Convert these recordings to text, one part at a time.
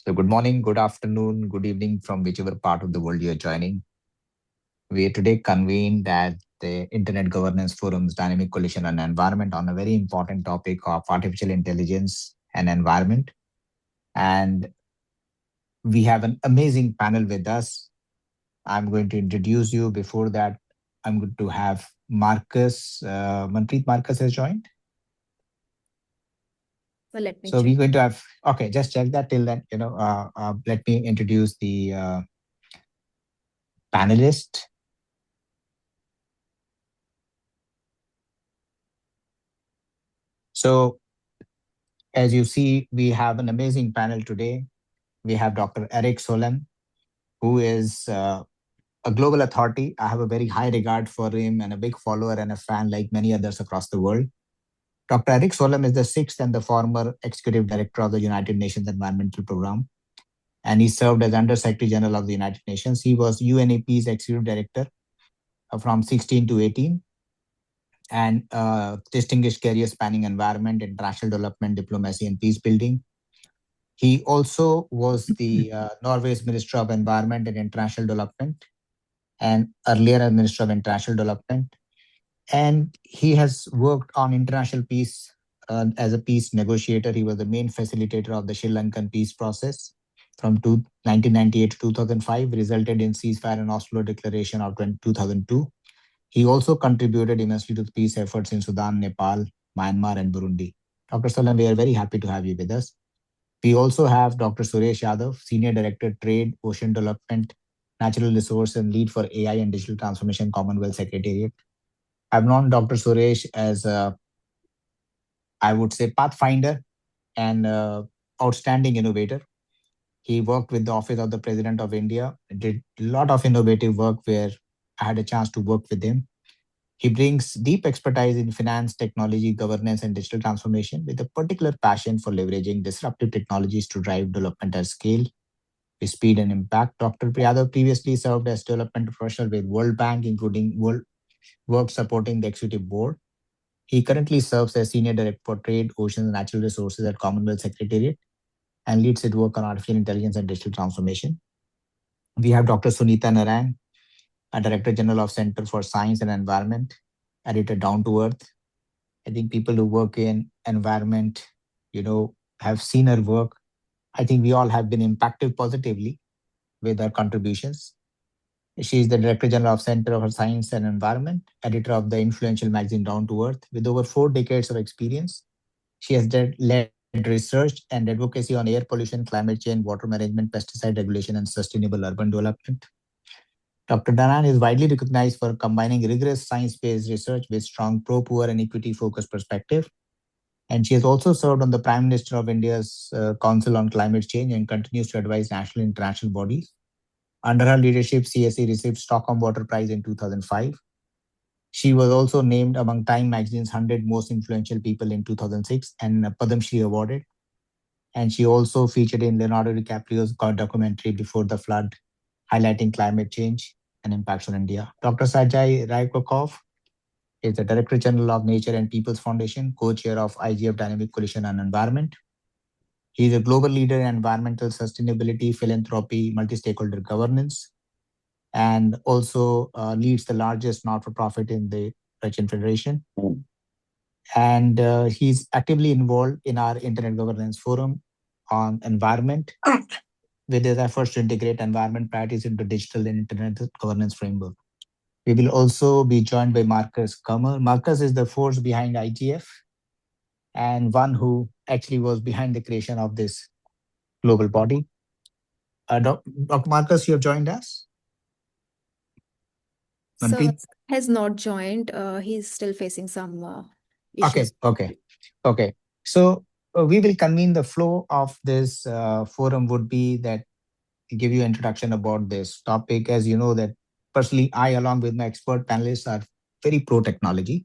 So, good morning, good afternoon, good evening from whichever part of the world you're joining. We are today convened at the Internet Governance Forum's Dynamic Coalition on Environment on a very important topic of artificial intelligence and environment. And we have an amazing panel with us. I'm going to introduce you. Before that, I'm going to have Marcus. Manpreet Marcus has joined. Well, let me So check. we're going to have, okay, just check that till then, let me introduce the panelist. So as you see, we have an amazing panel today. We have Dr. Eric Solem, who is a global authority. I have a very high regard for him and a big follower and a fan like many others across the world. Dr. Eric Solem is the sixth and the former executive director of the United Nations Environmental Program, and he served as Under Secretary General of the United Nations. He was UNEP's executive director from 16 to 18 and distinguished career spanning environment, international development, diplomacy, and peace building. He also was the Norway's Minister of Environment and International Development, and earlier as Minister of International Development. And he has worked on international peace as a peace negotiator. He was the main facilitator of the Sri Lankan peace process from 1998 to 2005, resulted in ceasefire and Oslo Declaration of 2002. He also contributed immensely to the peace efforts in Sudan, Nepal, Myanmar, and Burundi. Dr. Salam, we are very happy to have you with us. We also have Dr. Suresh Yadav, Senior Director, Trade, Ocean Development, Natural Resource, and Lead for AI and Digital Transformation, Commonwealth Secretariat. I've known Dr. Suresh as a, I would say, pathfinder and outstanding innovator. He worked with the Office of the President of India, did a lot of innovative work where I had a chance to work with him. He brings deep expertise in finance, technology, governance, and digital transformation with a particular passion for leveraging disruptive technologies to drive development at scale with speed and impact. Dr. Priyadav previously served as development professional with World Bank, including work supporting the executive board. He currently serves as Senior Director for Trade, Oceans, and Natural Resources at Commonwealth Secretariat and leads its work on artificial intelligence and digital transformation. We have Dr. Sunita Narayan, a Director General of Center for Science and Environment, editor Down to Earth. I think people who work in environment, have seen her work. I think we all have been impacted positively with her contributions. She is the Director General of Center for Science and Environment, editor of the influential magazine Down to Earth. With over 4 decades of experience, she has led research and advocacy on air pollution, climate change, water management, pesticide regulation, and sustainable urban development. Dr. Danan is widely recognized for combining rigorous science-based research with strong pro-poor and equity-focused perspective. And she has also served on the Prime Minister of India's Council on Climate Change and continues to advise national and international bodies. Under her leadership, CSE received Stockholm Water Prize in 2005. She was also named among Time magazine's 100 most influential people in 2006 and Padam Shri awarded. And she also featured in Leonardo DiCaprio's documentary Before the Flood, highlighting climate change and impacts on India. Dr. Sajai Raikokov is the Director General of Nature and People's Foundation, co-chair of IGF Dynamic Coalition on Environment. He is a global leader in environmental sustainability, philanthropy, multi-stakeholder governance, and also leads the largest not-for-profit in the Russian Federation. And he's actively involved in our Internet Governance Forum on environment with his efforts to integrate environment priorities into digital and internet governance framework. We will also be joined by Marcus Kummer. Marcus is the force behind IGF and one who actually was behind the creation of this global body. Dr. Marcus, you have joined us. Sir Manpreet? has not joined. He's still facing some Okay, issues. okay, okay. So we will convene the flow of this forum would be that give you introduction about this topic. As you know that personally, I along with my expert panelists are very pro technology.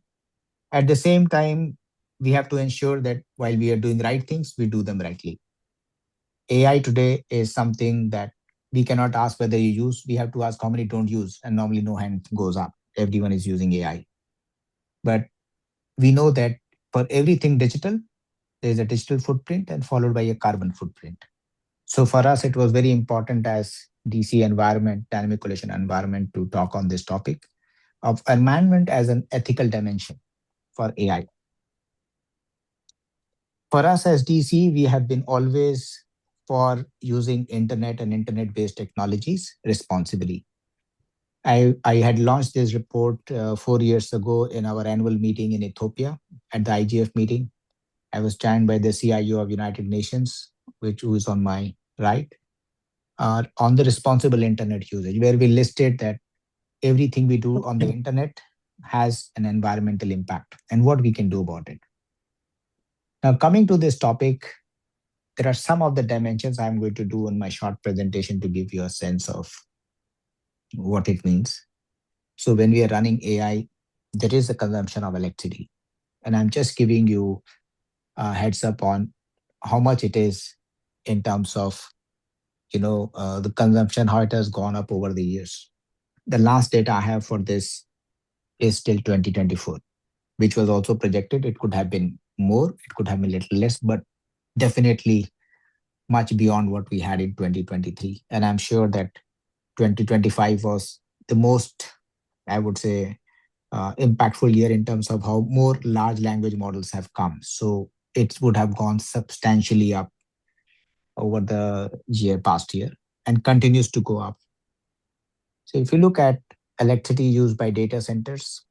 At the same time, we have to ensure that while we are doing right things, we do them rightly. AI today is something that we cannot ask whether you use. We have to ask how many don't use, and normally no hand goes up. Everyone is using AI. But we know that for everything digital, there is a digital footprint and followed by a carbon footprint. So for us, it was very important as DC environment, dynamic coalition environment, to talk on this topic of environment as an ethical dimension for AI. For us as DC, we have been always for using internet and internet-based technologies responsibly. I had launched this report 4 years ago in our annual meeting in Ethiopia at the IGF meeting. I was joined by the CIO of United Nations, who is on my right, on the responsible internet usage, where we listed that everything we do on the internet has an environmental impact and what we can do about it. Now, coming to this topic, there are some of the dimensions I'm going to do in my short presentation to give you a sense of what it means. So, when we are running AI, there is a consumption of electricity, and I'm just giving you a heads up on how much it is in terms of the consumption, how it has gone up over the years. The last data I have for this is till 2024, which was also projected. It could have been more, it could have been a little less, but definitely much beyond what we had in 2023. And I'm sure that 2025 was the most, I would say, impactful year in terms of how more large language models have come. So it would have gone substantially up over the past year and continues to go up. So if you look at electricity used by data centers,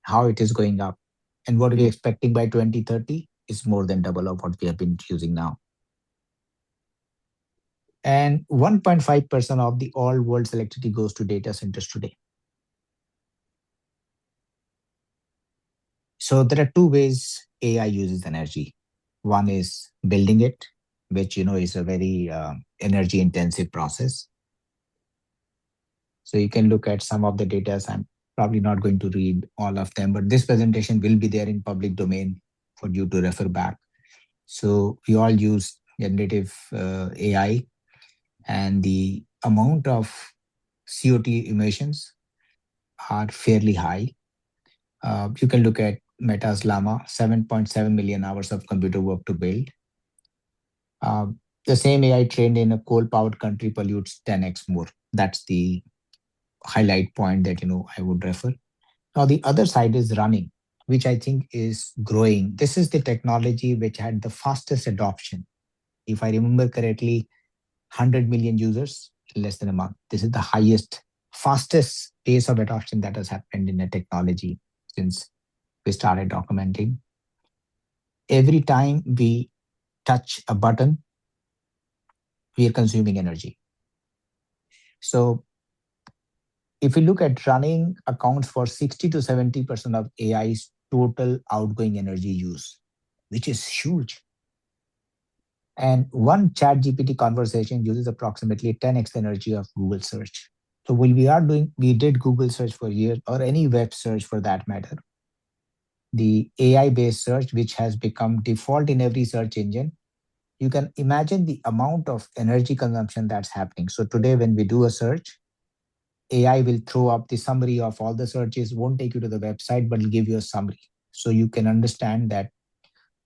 how it is going up and what we're expecting by 2030 is more than double of what we have been using now. And 1.5% of the all world's electricity goes to data centers today. So there are two ways AI uses energy. One is building it, which is a very energy intensive process. So you can look at some of the data. I'm probably not going to read all of them, but this presentation will be there in public domain for you to refer back. So we all use generative AI, and the amount of CO2 emissions are fairly high. You can look at Meta's Llama, 7.7 million hours of computer work to build. The same AI trained in a coal-powered country pollutes 10x more. That's the highlight point that I would refer. Now the other side is running, which I think is growing. This is the technology which had the fastest adoption. If I remember correctly, 100 million users in less than a month. This is the highest, fastest pace of adoption that has happened in a technology since we started documenting. Every time we touch a button, we are consuming energy. So if we look at running accounts for 60 to 70% of AI's total outgoing energy use, which is huge. And one chat GPT conversation uses approximately 10x the energy of Google search. So we did Google search for years, or any web search for that matter. The AI-based search, which has become default in every search engine, you can imagine the amount of energy consumption that's happening. So today, when we do a search, AI will throw up the summary of all the searches, won't take you to the website, but will give you a summary. So you can understand that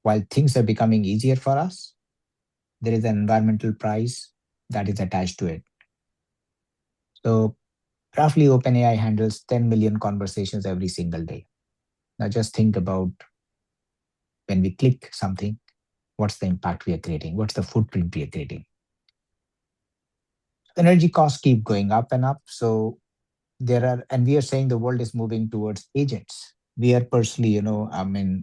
while things are becoming easier for us, there is an environmental price that is attached to it. So roughly, OpenAI handles 10 million conversations every single day. Now just think about when we click something, what's the impact we are creating? What's the footprint we are creating? Energy costs keep going up and up. So and we are saying the world is moving towards agents. We are personally,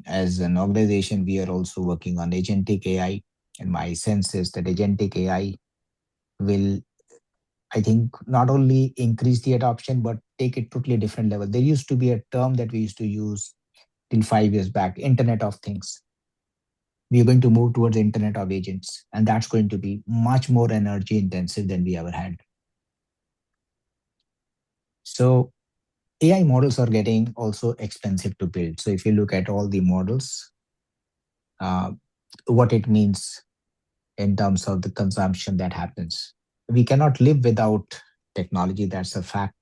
as an organization, we are also working on agentic AI. And my sense is that agentic AI will, I think, not only increase the adoption, but take it totally different level. There used to be a term that we used to use till 5 years back, Internet of Things. We are going to move towards Internet of Agents, and that's going to be much more energy intensive than we ever had. So AI models are getting also expensive to build. So if you look at all the models, uh, what it means in terms of the consumption that happens. We cannot live without technology, that's a fact.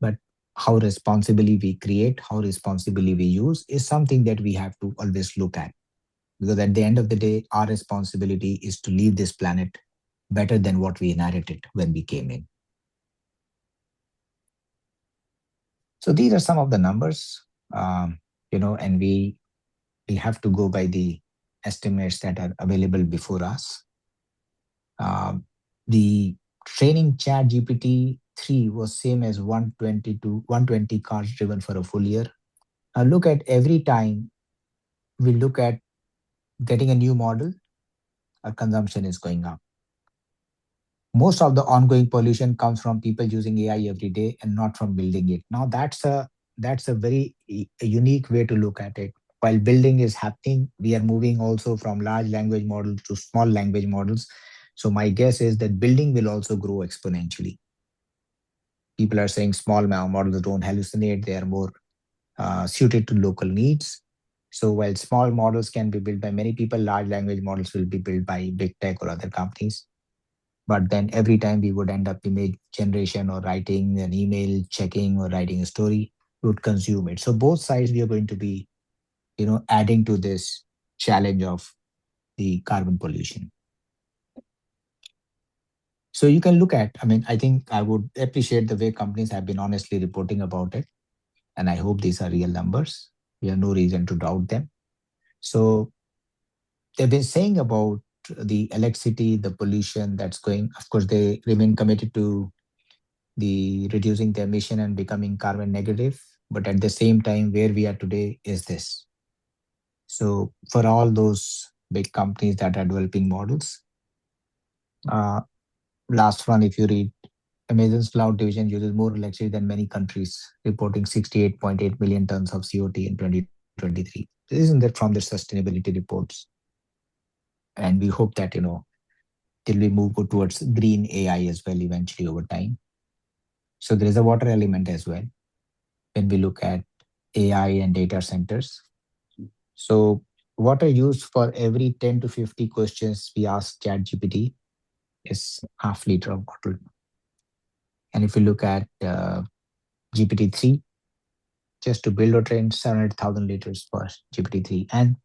But how responsibly we create, how responsibly we use is something that we have to always look at. Because at the end of the day, our responsibility is to leave this planet better than what we inherited when we came in. So these are some of the numbers, and we have to go by the estimates that are available before us. The training chat GPT-3 was same as 120 cars driven for a full year. Now look at every time we look at getting a new model, our consumption is going up. Most of the ongoing pollution comes from people using AI every day and not from building it. Now that's a very unique way to look at it. While building is happening, we are moving also from large language models to small language models. So my guess is that building will also grow exponentially. People are saying small models don't hallucinate; they are more suited to local needs. So while small models can be built by many people, large language models will be built by big tech or other companies. But then every time we would end up image generation or writing an email, checking or writing a story, we would consume it. So both sides we are going to be, adding to this challenge of the carbon pollution. So you can look at, I mean, I think I would appreciate the way companies have been honestly reporting about it. And I hope these are real numbers. We have no reason to doubt them. So they've been saying about the electricity, the pollution that's going. Of course, they remain committed to the reducing the emission and becoming carbon negative. But at the same time, where we are today is this. So for all those big companies that are developing models, uh, last one, if you read, Amazon's cloud division uses more electricity than many countries, reporting 68.8 million tons of CO2 in 2023. This isn't that from their sustainability reports. And we hope that, till we move towards green AI as well eventually over time. So there is a water element as well when we look at AI and data centers. So water used for every 10 to 50 questions we ask ChatGPT is half liter of water. And if you look at GPT-3, just to build or train 700,000 liters for GPT-3. And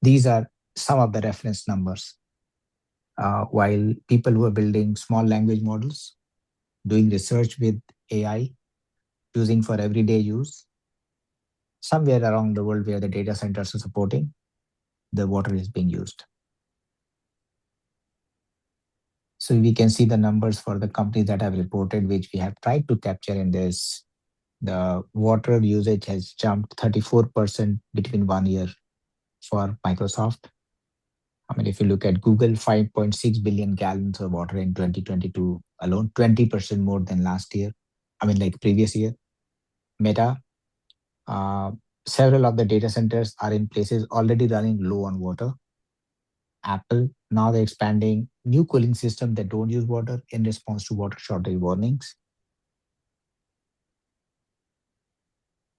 these are some of the reference numbers. While people who are building small language models, doing research with AI, using for everyday use, somewhere around the world where the data centers are supporting, the water is being used. So we can see the numbers for the companies that have reported, which we have tried to capture in this. The water usage has jumped 34% between 1 year for Microsoft. I mean, if you look at Google, 5.6 billion gallons of water in 2022 alone, 20% more than last year. I mean, like previous year. Meta, uh, several of the data centers are in places already running low on water. Apple, now they're expanding new cooling systems that don't use water in response to water shortage warnings.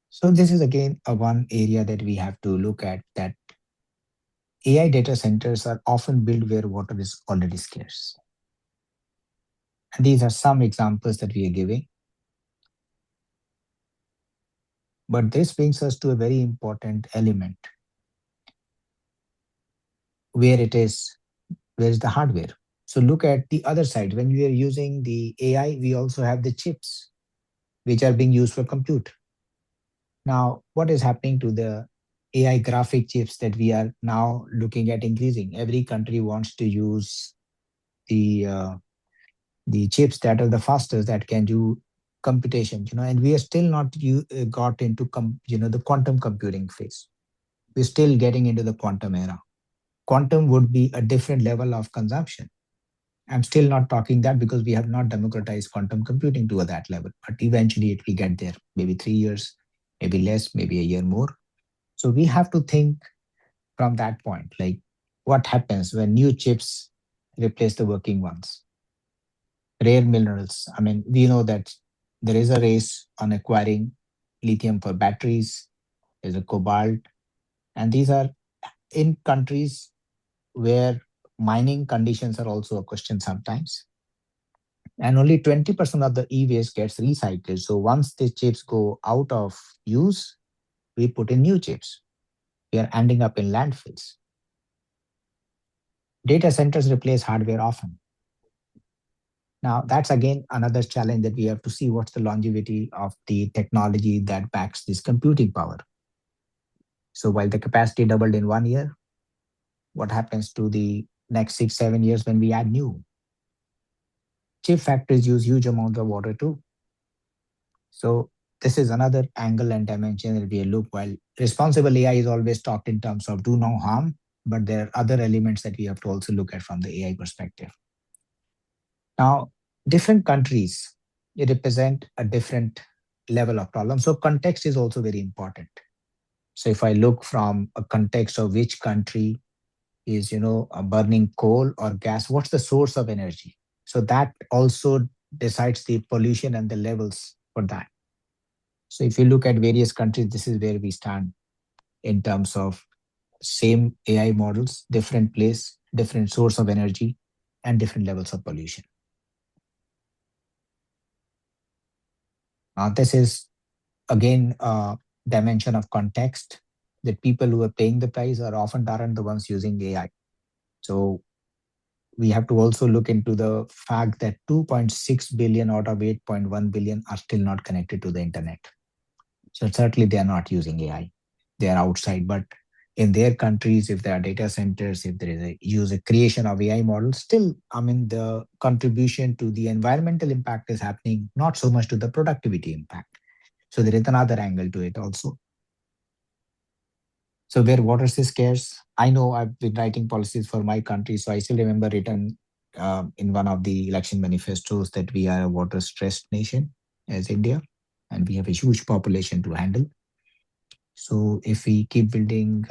So this is again a one area that we have to look at, that AI data centers are often built where water is already scarce. And these are some examples that we are giving. But this brings us to a very important element, where it is, where is the hardware? So look at the other side. When we are using the AI, we also have the chips which are being used for compute. Now, what is happening to the AI graphic chips that we are now looking at increasing? Every country wants to use the uh, the chips that are the fastest, that can do computation, and we are still not got into the quantum computing phase. We're still getting into the quantum era. Quantum would be a different level of consumption. I'm still not talking that because we have not democratized quantum computing to that level, but eventually it will get there. Maybe 3 years, maybe less, maybe a year more. So we have to think from that point, like what happens when new chips replace the working ones? Rare minerals. I mean, we know that there is a race on acquiring lithium for batteries, there's a cobalt, and these are in countries where mining conditions are also a question sometimes. And only 20% of the e-waste gets recycled. So once the chips go out of use, we put in new chips. We are ending up in landfills. Data centers replace hardware often. Now, that's again another challenge that we have to see what's the longevity of the technology that backs this computing power. So while the capacity doubled in 1 year, what happens to the next 6, 7 years when we add new? Chip factories use huge amounts of water too. So this is another angle and dimension that we look. While responsible AI is always talked in terms of do no harm, but there are other elements that we have to also look at from the AI perspective. Now, different countries represent a different level of problem. So context is also very important. So if I look from a context of which country is, burning coal or gas, what's the source of energy? So that also decides the pollution and the levels for that. So if you look at various countries, this is where we stand in terms of same AI models, different place, different source of energy, and different levels of pollution. This is again a dimension of context that people who are paying the price are often aren't the ones using AI. So we have to also look into the fact that 2.6 billion out of 8.1 billion are still not connected to the internet. So certainly they are not using AI. They are outside, but in their countries, if there are data centers, if there is a use a creation of AI models, still, I mean, the contribution to the environmental impact is happening, not so much to the productivity impact. So there is another angle to it also. So where water is scarce, I know I've been writing policies for my country, so I still remember written in one of the election manifestos that we are a water-stressed nation as India, and we have a huge population to handle. So if we keep building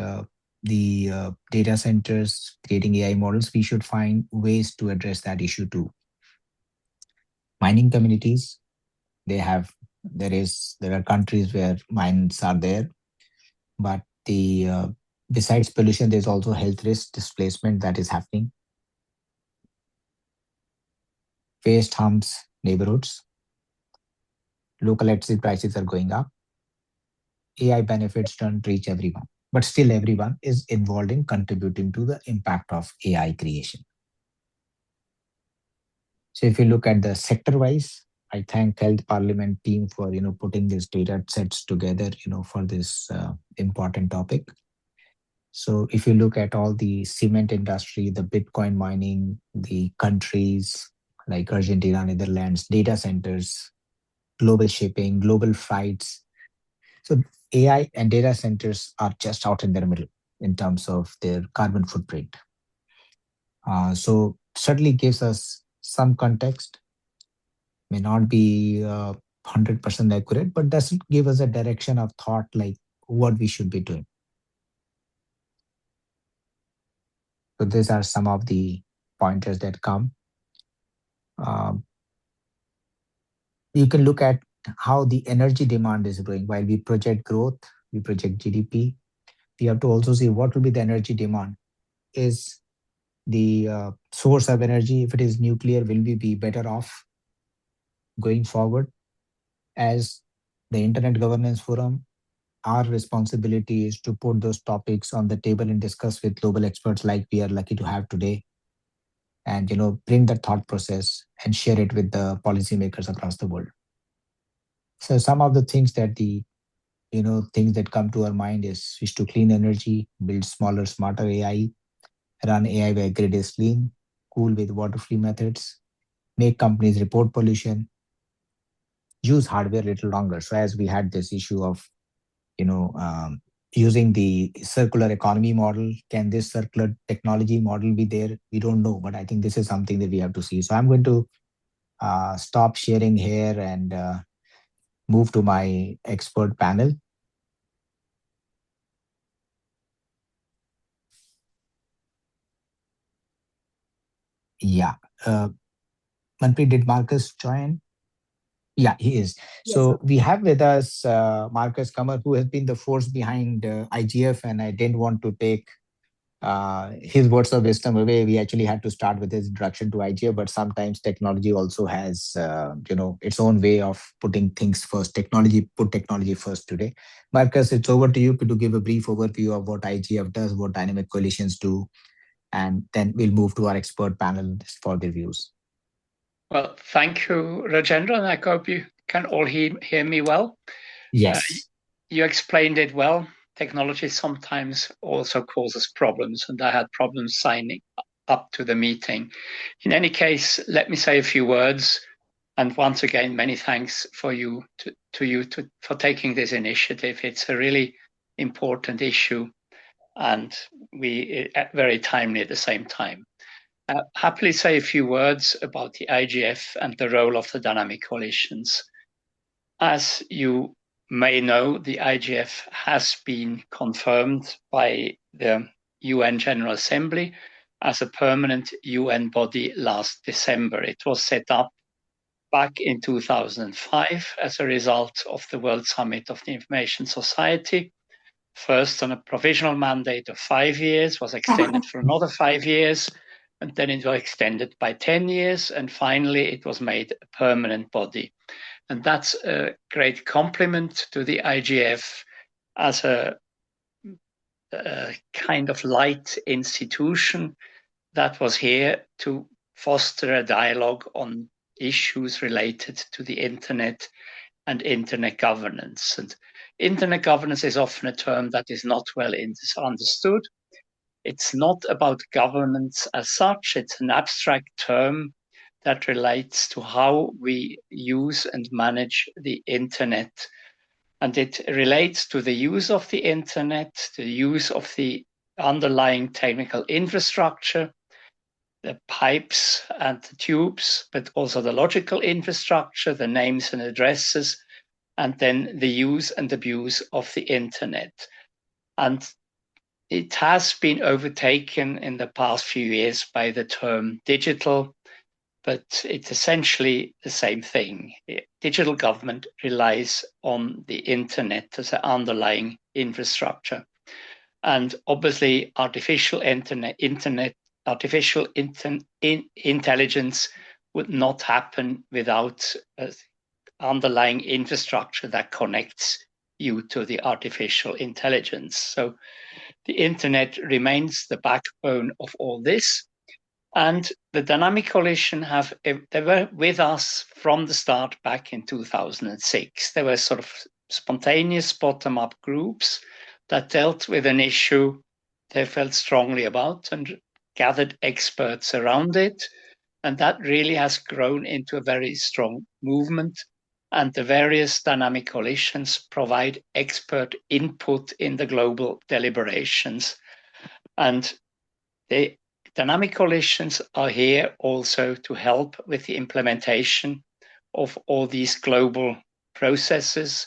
the data centers, creating AI models, we should find ways to address that issue too. Mining communities, there are countries where mines are there, but the besides pollution, there's also health risk displacement that is happening. Waste harms neighborhoods. Local electricity prices are going up. AI benefits don't reach everyone, but still everyone is involved in contributing to the impact of AI creation. So if you look at the sector wise, I thank Health Parliament team for putting these data sets together for this important topic. So if you look at all the cement industry, the Bitcoin mining, the countries like Argentina, Netherlands, data centers, global shipping, global flights. So AI and data centers are just out in their middle in terms of their carbon footprint. So certainly gives us some context, may not be 100% accurate, but does it give us a direction of thought like what we should be doing? So these are some of the pointers that come. Um, you can look at how the energy demand is growing. While we project growth, we project GDP, we have to also see what will be the energy demand. Is the source of energy, if it is nuclear, will we be better off going forward? As the Internet Governance Forum, our responsibility is to put those topics on the table and discuss with global experts like we are lucky to have today, and bring that thought process and share it with the policymakers across the world. So some of the things that things that come to our mind is switch to clean energy, build smaller, smarter AI, run AI where grid is clean, cool with water-free methods, make companies report pollution, use hardware a little longer. So as we had this issue of, you know, um, using the circular economy model, can this circular technology model be there? We don't know, but I think this is something that we have to see. So I'm going to stop sharing here and move to my expert panel. Yeah. Uh, Manpreet, did Marcus join? Yeah, he is. Yes. So we have with us Marcus Kamar, who has been the force behind IGF, and I didn't want to take his words of wisdom away. We actually had to start with his introduction to IGF, but sometimes technology also has, its own way of putting things first. Put technology first today. Marcus, it's over to you to give a brief overview of what IGF does, what dynamic coalitions do, and then we'll move to our expert panel for the views. Well, thank you, Rajendra, and I hope you can all hear me well. Yes. You explained it well. Technology sometimes also causes problems, and I had problems signing up to the meeting. In any case, let me say a few words. And once again, many thanks for for taking this initiative. It's a really important issue, and we very timely at the same time. Happily say a few words about the IGF and the role of the dynamic coalitions. As you may know, the IGF has been confirmed by the UN General Assembly as a permanent UN body last December. It was set up back in 2005 as a result of the World Summit of the Information Society. First on a provisional mandate of 5 years, was extended for another 5 years, and then it was extended by 10 years, and finally it was made a permanent body. And that's a great compliment to the IGF as a kind of light institution that was here to foster a dialogue on issues related to the internet and internet governance. And internet governance is often a term that is not well understood. It's not about governance as such, it's an abstract term that relates to how we use and manage the internet. And it relates to the use of the internet, the use of the underlying technical infrastructure, the pipes and the tubes, but also the logical infrastructure, the names and addresses, and then the use and abuse of the internet. And it has been overtaken in the past few years by the term digital, but it's essentially the same thing. Digital government relies on the internet as an underlying infrastructure. And obviously, artificial intelligence would not happen without an underlying infrastructure that connects you to the artificial intelligence. So the internet remains the backbone of all this. And the Dynamic Coalition they were with us from the start back in 2006. They were sort of spontaneous bottom-up groups that dealt with an issue they felt strongly about and gathered experts around it. And that really has grown into a very strong movement. And the various dynamic coalitions provide expert input in the global deliberations. And the dynamic coalitions are here also to help with the implementation of all these global processes,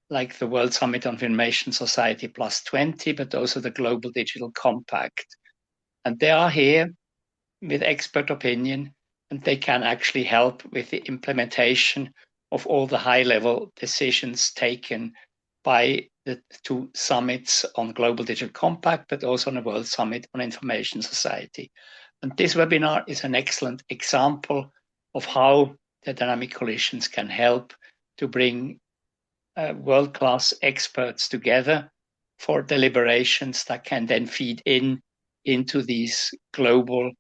like the World Summit on Information Society Plus 20, but also the Global Digital Compact. And they are here with expert opinion, and they can actually help with the implementation of all the high-level decisions taken by the two summits on Global Digital Compact, but also on the World Summit on Information Society. And this webinar is an excellent example of how the dynamic coalitions can help to bring world-class experts together for deliberations that can then feed into these global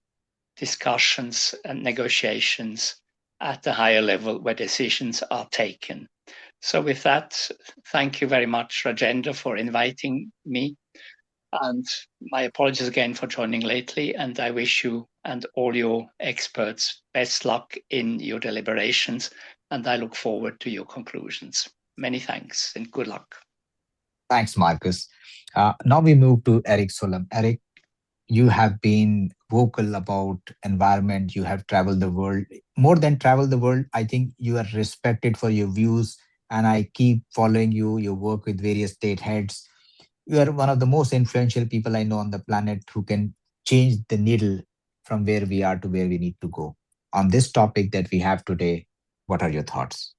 discussions and negotiations at the higher level where decisions are taken. So with that, thank you very much, Rajendra, for inviting me. And my apologies again for joining lately. And I wish you and all your experts best luck in your deliberations. And I look forward to your conclusions. Many thanks and good luck. Thanks, Marcus. Now we move to Eric Solem. Eric, you have been vocal about environment. You have traveled the world. More than travel the world, I think you are respected for your views. And I keep following you. You work with various state heads. You are one of the most influential people I know on the planet who can change the needle from where we are to where we need to go. On this topic that we have today, what are your thoughts?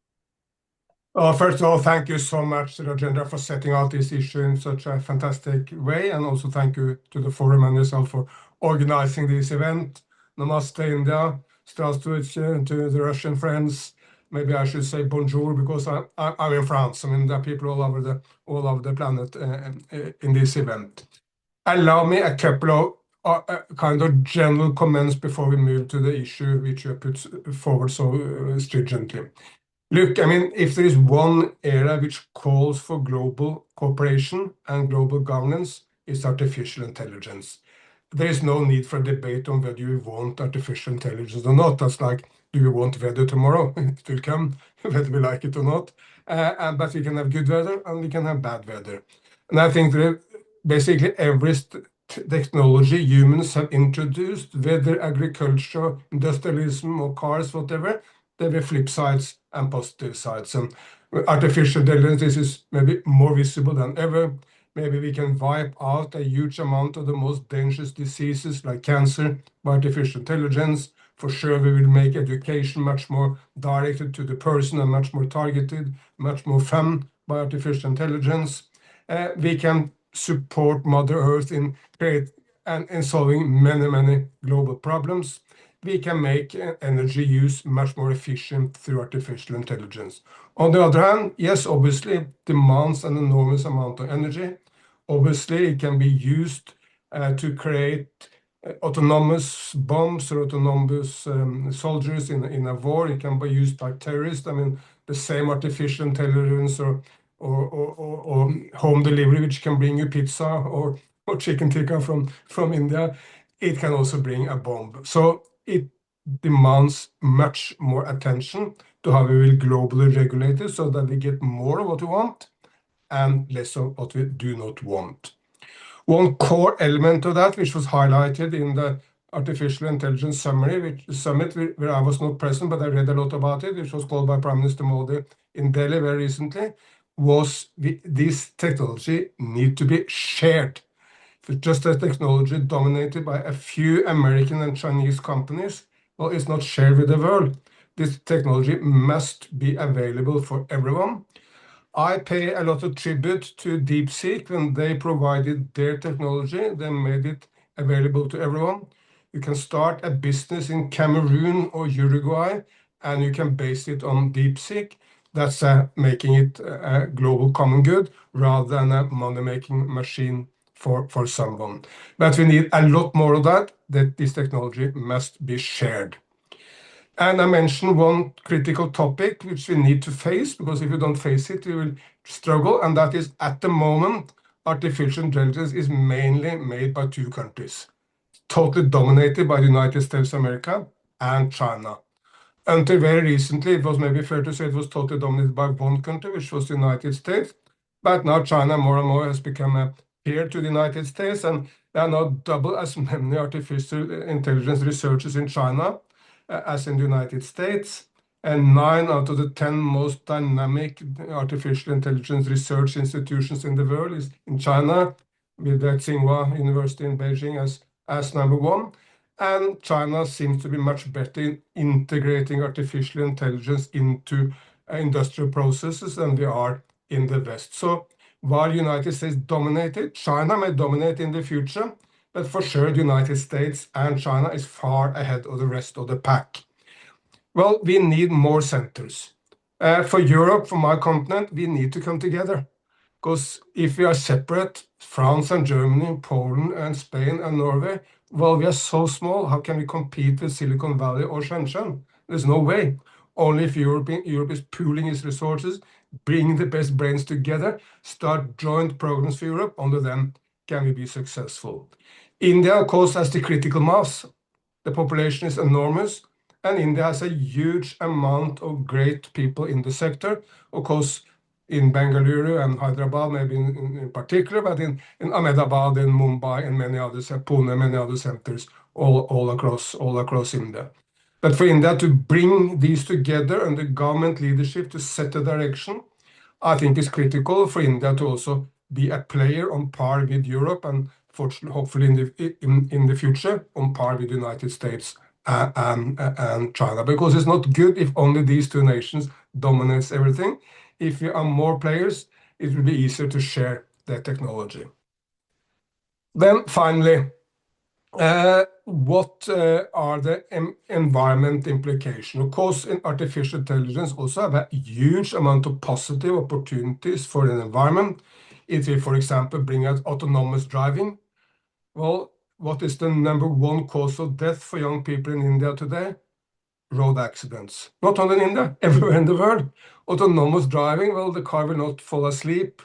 First of all, thank you so much, Rajendra, for setting out this issue in such a fantastic way. And also thank you to the forum and yourself for organizing this event. Namaste, India. Здравствуйте to the Russian friends. Maybe I should say bonjour because I'm in France. I mean, there are people all over the planet in this event. Allow me a couple kind of general comments before we move to the issue which you have put forward so stringently. Look, I mean, if there is one area which calls for global cooperation and global governance, it's artificial intelligence. There is no need for a debate on whether you want artificial intelligence or not. That's like, do you want weather tomorrow? It will come, whether we like it or not. But we can have good weather and we can have bad weather. And I think that basically every technology humans have introduced, whether agriculture, industrialism, or cars, whatever, there were flip sides and positive sides. And artificial intelligence is maybe more visible than ever. Maybe we can wipe out a huge amount of the most dangerous diseases like cancer by artificial intelligence. For sure, we will make education much more directed to the person and much more targeted, much more fun by artificial intelligence. We can support Mother Earth in solving many global problems. We can make energy use much more efficient through artificial intelligence. On the other hand, yes, obviously, it demands an enormous amount of energy. Obviously, it can be used to create autonomous bombs or autonomous soldiers in a war. It can be used by terrorists. I mean, the same artificial intelligence or home delivery, which can bring you pizza or chicken tikka from India, it can also bring a bomb. So it demands much more attention to how we will globally regulate it so that we get more of what we want and less of what we do not want. One core element of that, which was highlighted in the Artificial Intelligence Summit, where I was not present, but I read a lot about it, which was called by Prime Minister Modi in Delhi very recently, was this technology need to be shared. If it's just a technology dominated by a few American and Chinese companies, well, it's not shared with the world. This technology must be available for everyone. I pay a lot of tribute to DeepSeek. When they provided their technology, they made it available to everyone. You can start a business in Cameroon or Uruguay, and you can base it on DeepSeek. That's making it a global common good rather than a money-making machine for someone. But we need a lot more of that this technology must be shared. And I mentioned one critical topic which we need to face, because if you don't face it, you will struggle. And that is, at the moment, artificial intelligence is mainly made by two countries, totally dominated by the United States of America and China. Until very recently, it was maybe fair to say it was totally dominated by one country, which was the United States. But now China more and more has become a peer to the United States, and there are now double as many artificial intelligence researchers in China as in the United States, and 9 out of the 10 most dynamic artificial intelligence research institutions in the world is in China, with the Tsinghua University in Beijing as number one. And China seems to be much better in integrating artificial intelligence into industrial processes than we are in the West. So while the United States dominated, China may dominate in the future, but for sure the United States and China is far ahead of the rest of the pack. Well, we need more centers. For Europe, for my continent, we need to come together. Because if we are separate, France and Germany, Poland and Spain and Norway, well, we are so small, how can we compete with Silicon Valley or Shenzhen? There's no way. Only if Europe is pooling its resources, bringing the best brains together, start joint programs for Europe, only then can we be successful. India, of course, has the critical mass. The population is enormous, and India has a huge amount of great people in the sector. Of course, in Bengaluru and Hyderabad, maybe in particular, but in Ahmedabad, in Mumbai, and many others, Pune, many other centers all across India. But for India to bring these together under government leadership to set the direction, I think is critical for India to also be a player on par with Europe and hopefully in the future on par with the United States and China. Because it's not good if only these two nations dominates everything. If we are more players, it will be easier to share the technology. Then finally, what are the environment implications? Of course, in artificial intelligence also have a huge amount of positive opportunities for the environment. It will, for example, bring out autonomous driving. Well, what is the number one cause of death for young people in India today? Road accidents. Not only in India, everywhere in the world. Autonomous driving, well, the car will not fall asleep,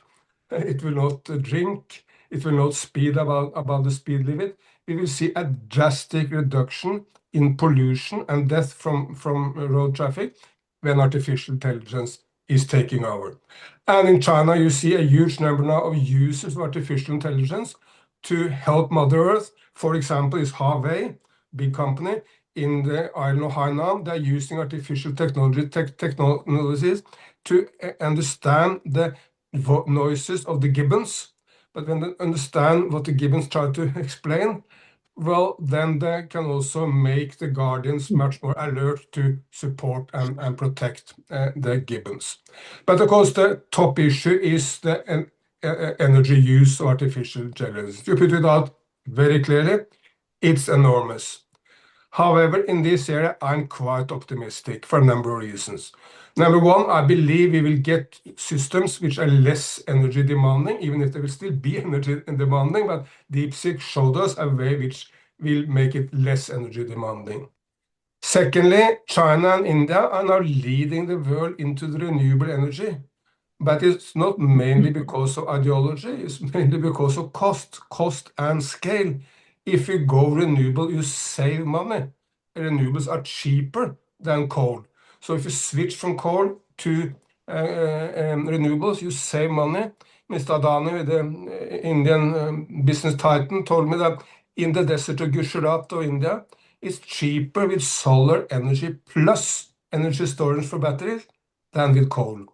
it will not drink, it will not speed above the speed limit. We will see a drastic reduction in pollution and death from road traffic when artificial intelligence is taking over. And in China, you see a huge number now of users of artificial intelligence to help Mother Earth. For example, is Huawei, big company, in the island of Hainan. They're using artificial technologies to understand the noises of the gibbons. But when they understand what the gibbons try to explain, well, then they can also make the guardians much more alert to support and protect the gibbons. But of course, the top issue is the energy use of artificial intelligence. To put it out very clearly, it's enormous. However, in this area, I'm quite optimistic for a number of reasons. Number one, I believe we will get systems which are less energy demanding, even if they will still be energy demanding, but DeepSeek showed us a way which will make it less energy demanding. Secondly, China and India are now leading the world into the renewable energy, but it's not mainly because of ideology, it's mainly because of cost and scale. If you go renewable, you save money. Renewables are cheaper than coal. So if you switch from coal to renewables, you save money. Mr. Adani, the Indian business titan, told me that in the desert of Gujarat of India, it's cheaper with solar energy plus energy storage for batteries than with coal.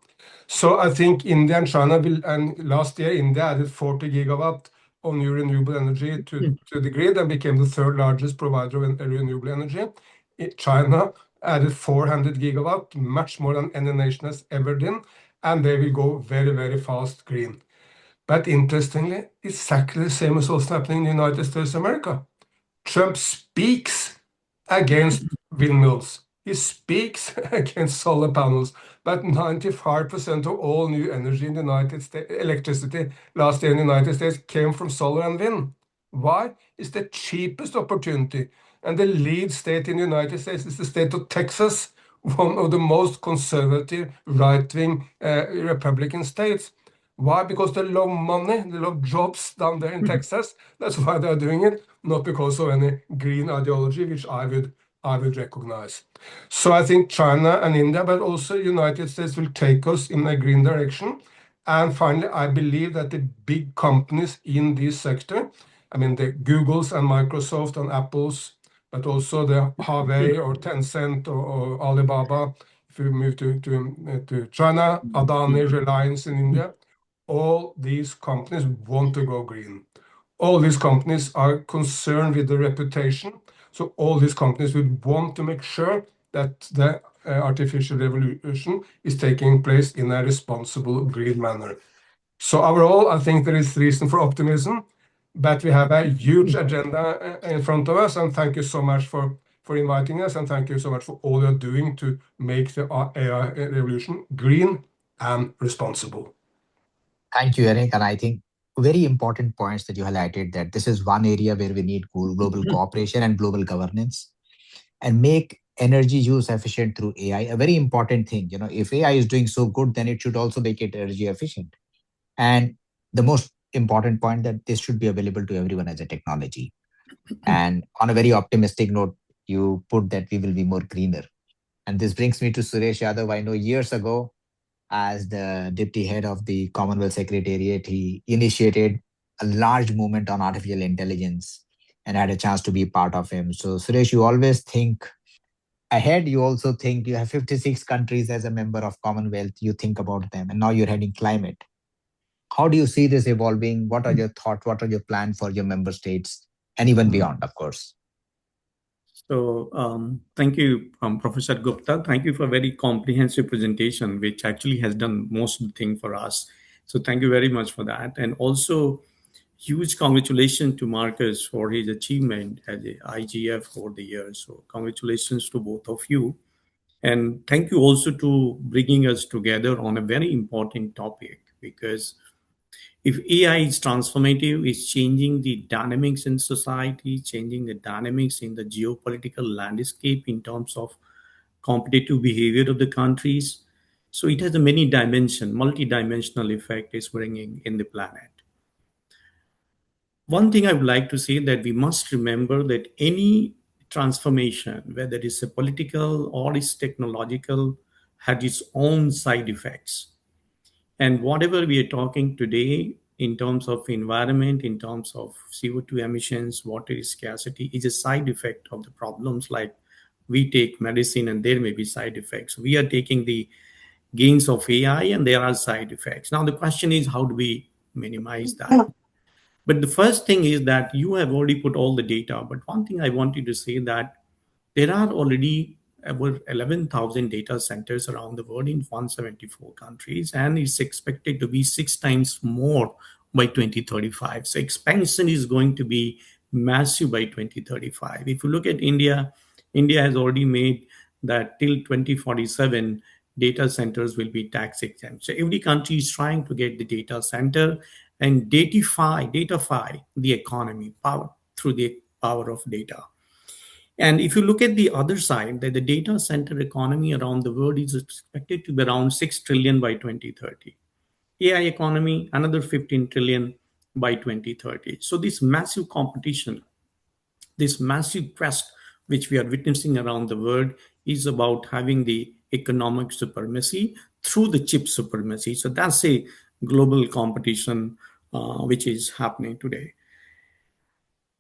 So I think India and China will, and last year India added 40 gigawatt of new renewable energy to the grid and became the third largest provider of renewable energy. China added 400 gigawatt, much more than any nation has ever done, and they will go very, very fast green. But interestingly, it's exactly the same as what's happening in the United States of America. Trump speaks against windmills. He speaks against solar panels, but 95% of all new energy in the United States, electricity last year in the United States, came from solar and wind. Why? It's the cheapest opportunity. And the lead state in the United States is the state of Texas, one of the most conservative, right-wing Republican states. Why? Because they love money, they love jobs down there in Texas. That's why they're doing it, not because of any green ideology, which I would recognize. So I think China and India, but also United States, will take us in a green direction. And finally, I believe that the big companies in this sector, I mean the Googles and Microsoft and Apples, but also the Huawei or Tencent or Alibaba, if we move to China, Adani, Reliance in India, all these companies want to go green. All these companies are concerned with the reputation. So all these companies would want to make sure that the artificial revolution is taking place in a responsible, green manner. So overall, I think there is reason for optimism, but we have a huge agenda in front of us. And thank you so much for inviting us, and thank you so much for all you're doing to make the AI revolution green and responsible. Thank you, Eric. And I think very important points that you highlighted, that this is one area where we need global cooperation and global governance and make energy use efficient through AI. A very important thing, if AI is doing so good, then it should also make it energy efficient. And the most important point, that this should be available to everyone as a technology. And on a very optimistic note, you put that we will be more greener. And this brings me to Suresh Yadav. I know years ago, as the deputy head of the Commonwealth Secretariat, he initiated a large movement on artificial intelligence and had a chance to be part of him. So, Suresh, you always think ahead. You also think you have 56 countries as a member of Commonwealth. You think about them, and now you're heading climate. How do you see this evolving? What are your thoughts? What are your plans for your member states and even beyond, of course? So thank you, Professor Gupta. Thank you for a very comprehensive presentation, which actually has done most of the thing for us. So thank you very much for that. And also, huge congratulations to Marcus for his achievement as a IGF over the years. So congratulations to both of you. And thank you also to bringing us together on a very important topic, because If AI is transformative, it's changing the dynamics in society, changing the dynamics in the geopolitical landscape in terms of competitive behavior of the countries. So it has a many dimension, multi-dimensional effect is bringing in the planet. One thing I would like to say that we must remember that any transformation, whether it's a political or it's technological, had its own side effects. And whatever we are talking today in terms of environment, in terms of CO2 emissions, water scarcity, is a side effect of the problems like we take medicine and there may be side effects. We are taking the gains of AI and there are side effects. Now, the question is, how do we minimize that? But the first thing is that you have already put all the data. But one thing I wanted to say that there are already over 11,000 data centers around the world in 174 countries, and it's expected to be 6 times more by 2035. So expansion is going to be massive by 2035. If you look at India, India has already made that till 2047, data centers will be tax exempt. So every country is trying to get the data center and datafy the economy power through the power of data. And if you look at the other side, that the data center economy around the world is expected to be around 6 trillion by 2030. AI economy, another 15 trillion by 2030. So this massive competition, this massive quest which we are witnessing around the world is about having the economic supremacy through the chip supremacy. So that's a global competition which is happening today.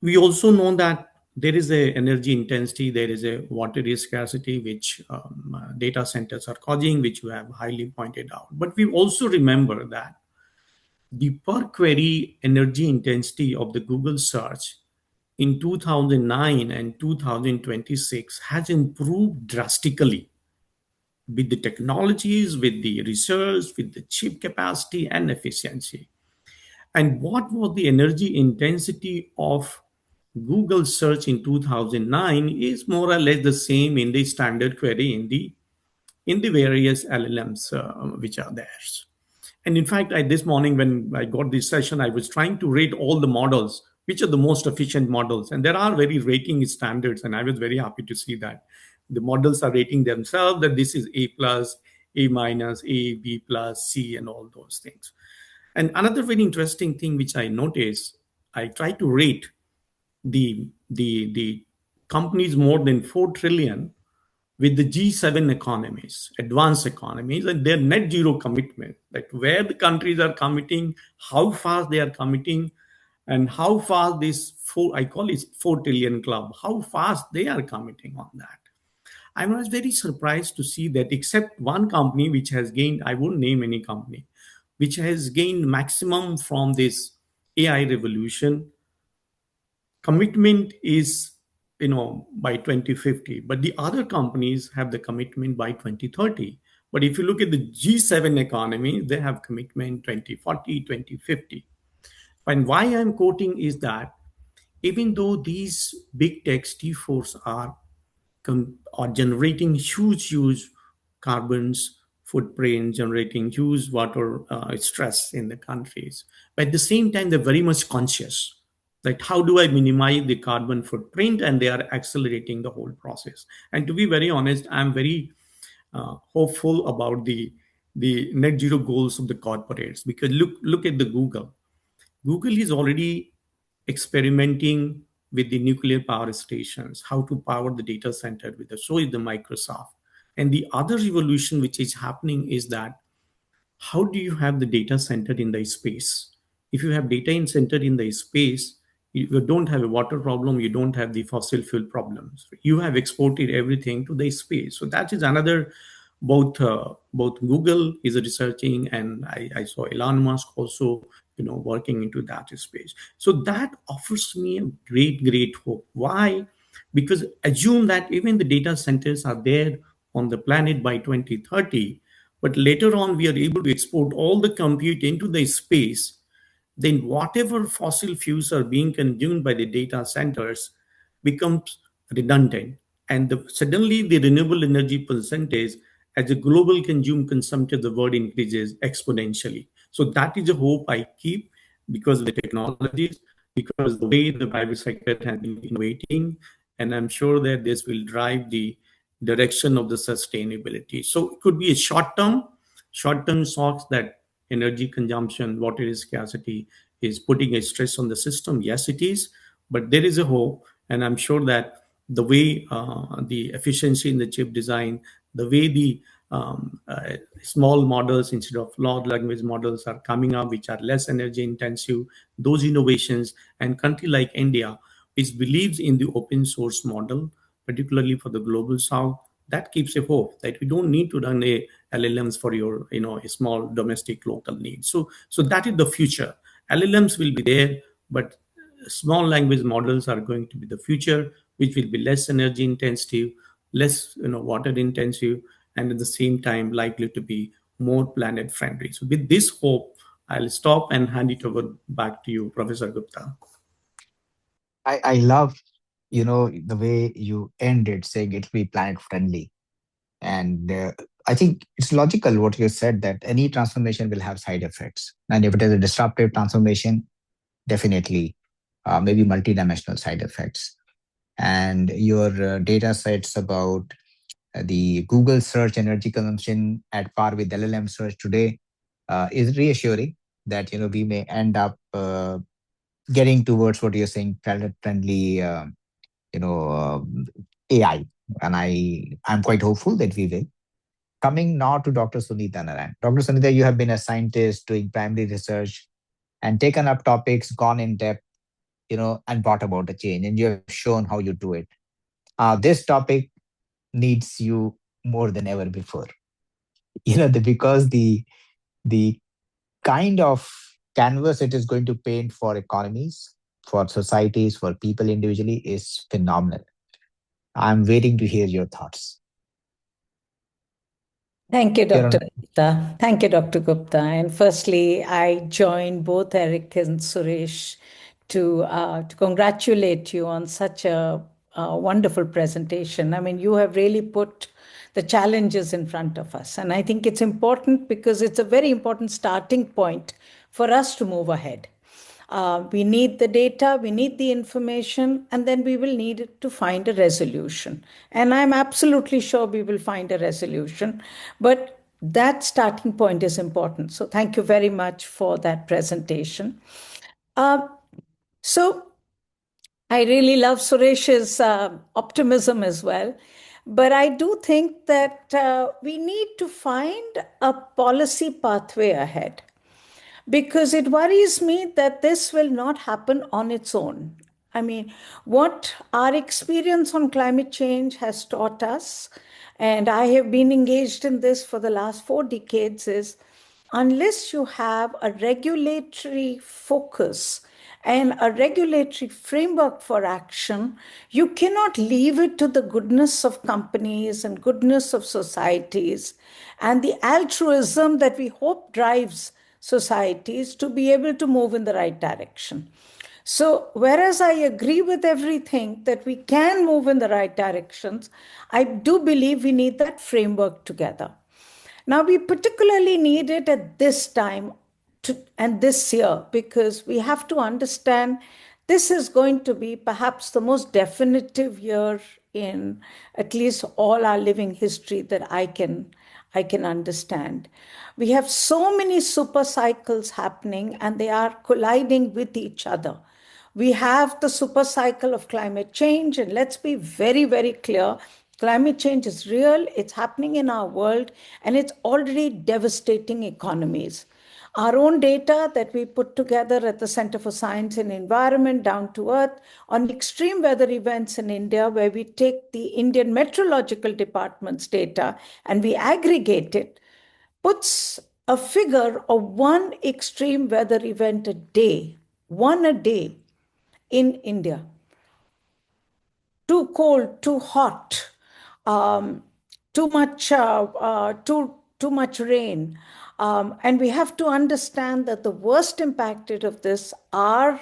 We also know that there is a energy intensity, there is a water scarcity, which data centers are causing, which you have highly pointed out. But we also remember that the per query energy intensity of the Google search in 2009 and 2026 has improved drastically with the technologies, with the research, with the chip capacity and efficiency. And what was the energy intensity of Google search in 2009 is more or less the same in the standard query in the various LLMs which are there. And in fact, this morning when I got this session, I was trying to rate all the models, which are the most efficient models. And there are very rating standards. And I was very happy to see that the models are rating themselves, that this is A plus, A minus, A, B plus, C, and all those things. And another very interesting thing which I noticed, I try to rate the companies more than 4 trillion with the G7 economies, advanced economies, and their net zero commitment, like where the countries are committing, how fast they are committing, and how fast this I call it 4 trillion club, how fast they are committing on that. I was very surprised to see that except one company which has gained, I won't name any company, which has gained maximum from this AI revolution, commitment is by 2050, but the other companies have the commitment by 2030. But if you look at the G7 economy, they have commitment 2040, 2050. And why I'm quoting is that even though these big tech T4s are generating huge carbons footprint, generating huge water stress in the countries, but at the same time they're very much conscious. Like, how do I minimize the carbon footprint? And they are accelerating the whole process. And to be very honest, I'm very hopeful about the net zero goals of the corporates, because look at the Google. Google is already experimenting with the nuclear power stations, how to power the data center with the, so is the Microsoft. And the other revolution which is happening is that how do you have the data center in the space? If you have data center in the space, you don't have a water problem, you don't have the fossil fuel problems. You have exported everything to the space. So that is another, both Google is researching, and I saw Elon Musk also working into that space. So that offers me a great hope. Why? Because assume that even the data centers are there on the planet by 2030, but later on we are able to export all the compute into the space, then whatever fossil fuels are being consumed by the data centers becomes redundant. And suddenly the renewable energy percentage as a global consumption of the world increases exponentially. So that is a hope I keep because of the technologies, because the way the private sector has been innovating, and I'm sure that this will drive the direction of the sustainability. So it could be a short-term shocks that energy consumption, water scarcity is putting a stress on the system. Yes, it is, but there is a hope, and I'm sure that the way the efficiency in the chip design, the way the small models instead of large language models are coming up, which are less energy intensive, those innovations, and country like India, which believes in the open source model, particularly for the global south, that keeps a hope that we don't need to run a LLMs for your, a small domestic local needs. So that is the future. LLMs will be there, but small language models are going to be the future, which will be less energy intensive, less water intensive, and at the same time likely to be more planet friendly. So with this hope, I'll stop and hand it over back to you, Professor Gupta. I love, the way you ended saying it will be planet friendly. And I think it's logical what you said, that any transformation will have side effects. And if it is a disruptive transformation, definitely maybe multidimensional side effects. And your data sets about the Google search energy consumption at par with LLM search today is reassuring that we may end up getting towards what you're saying, planet friendly, AI, and I'm quite hopeful that we will. Coming now to Dr. Sunita Narayan. Dr. Sunita, you have been a scientist doing primary research and taken up topics, gone in depth, and brought about a change, and you have shown how you do it. This topic needs you more than ever before. Because the kind of canvas it is going to paint for economies, for societies, for people individually is phenomenal. I'm waiting to hear your thoughts. Thank you, Dr. Gupta. Thank you, Dr. Gupta. And firstly, I join both Eric and Suresh to congratulate you on such a wonderful presentation. I mean, you have really put the challenges in front of us. And I think it's important because it's a very important starting point for us to move ahead. We need the data, we need the information, and then we will need it to find a resolution. And I'm absolutely sure we will find a resolution. But that starting point is important. So thank you very much for that presentation. So I really love Suresh's optimism as well. But I do think that we need to find a policy pathway ahead, because it worries me that this will not happen on its own. I mean, what our experience on climate change has taught us, and I have been engaged in this for the last 4 decades, is unless you have a regulatory focus and a regulatory framework for action, you cannot leave it to the goodness of companies and goodness of societies and the altruism that we hope drives societies to be able to move in the right direction. So, whereas I agree with everything that we can move in the right directions, I do believe we need that framework together. Now, we particularly need it at this time and this year, because we have to understand this is going to be perhaps the most definitive year in at least all our living history that I can understand. We have so many super cycles happening and they are colliding with each other. We have the super cycle of climate change, and let's be very, very clear. Climate change is real, it's happening in our world, and it's already devastating economies. Our own data that we put together at the Center for Science and Environment, Down to Earth, on extreme weather events in India, where we take the Indian Meteorological Department's data and we aggregate it, puts a figure of 1 extreme weather event a day, 1 a day in India. Too cold, too hot, too much rain. And we have to understand that the worst impacted of this are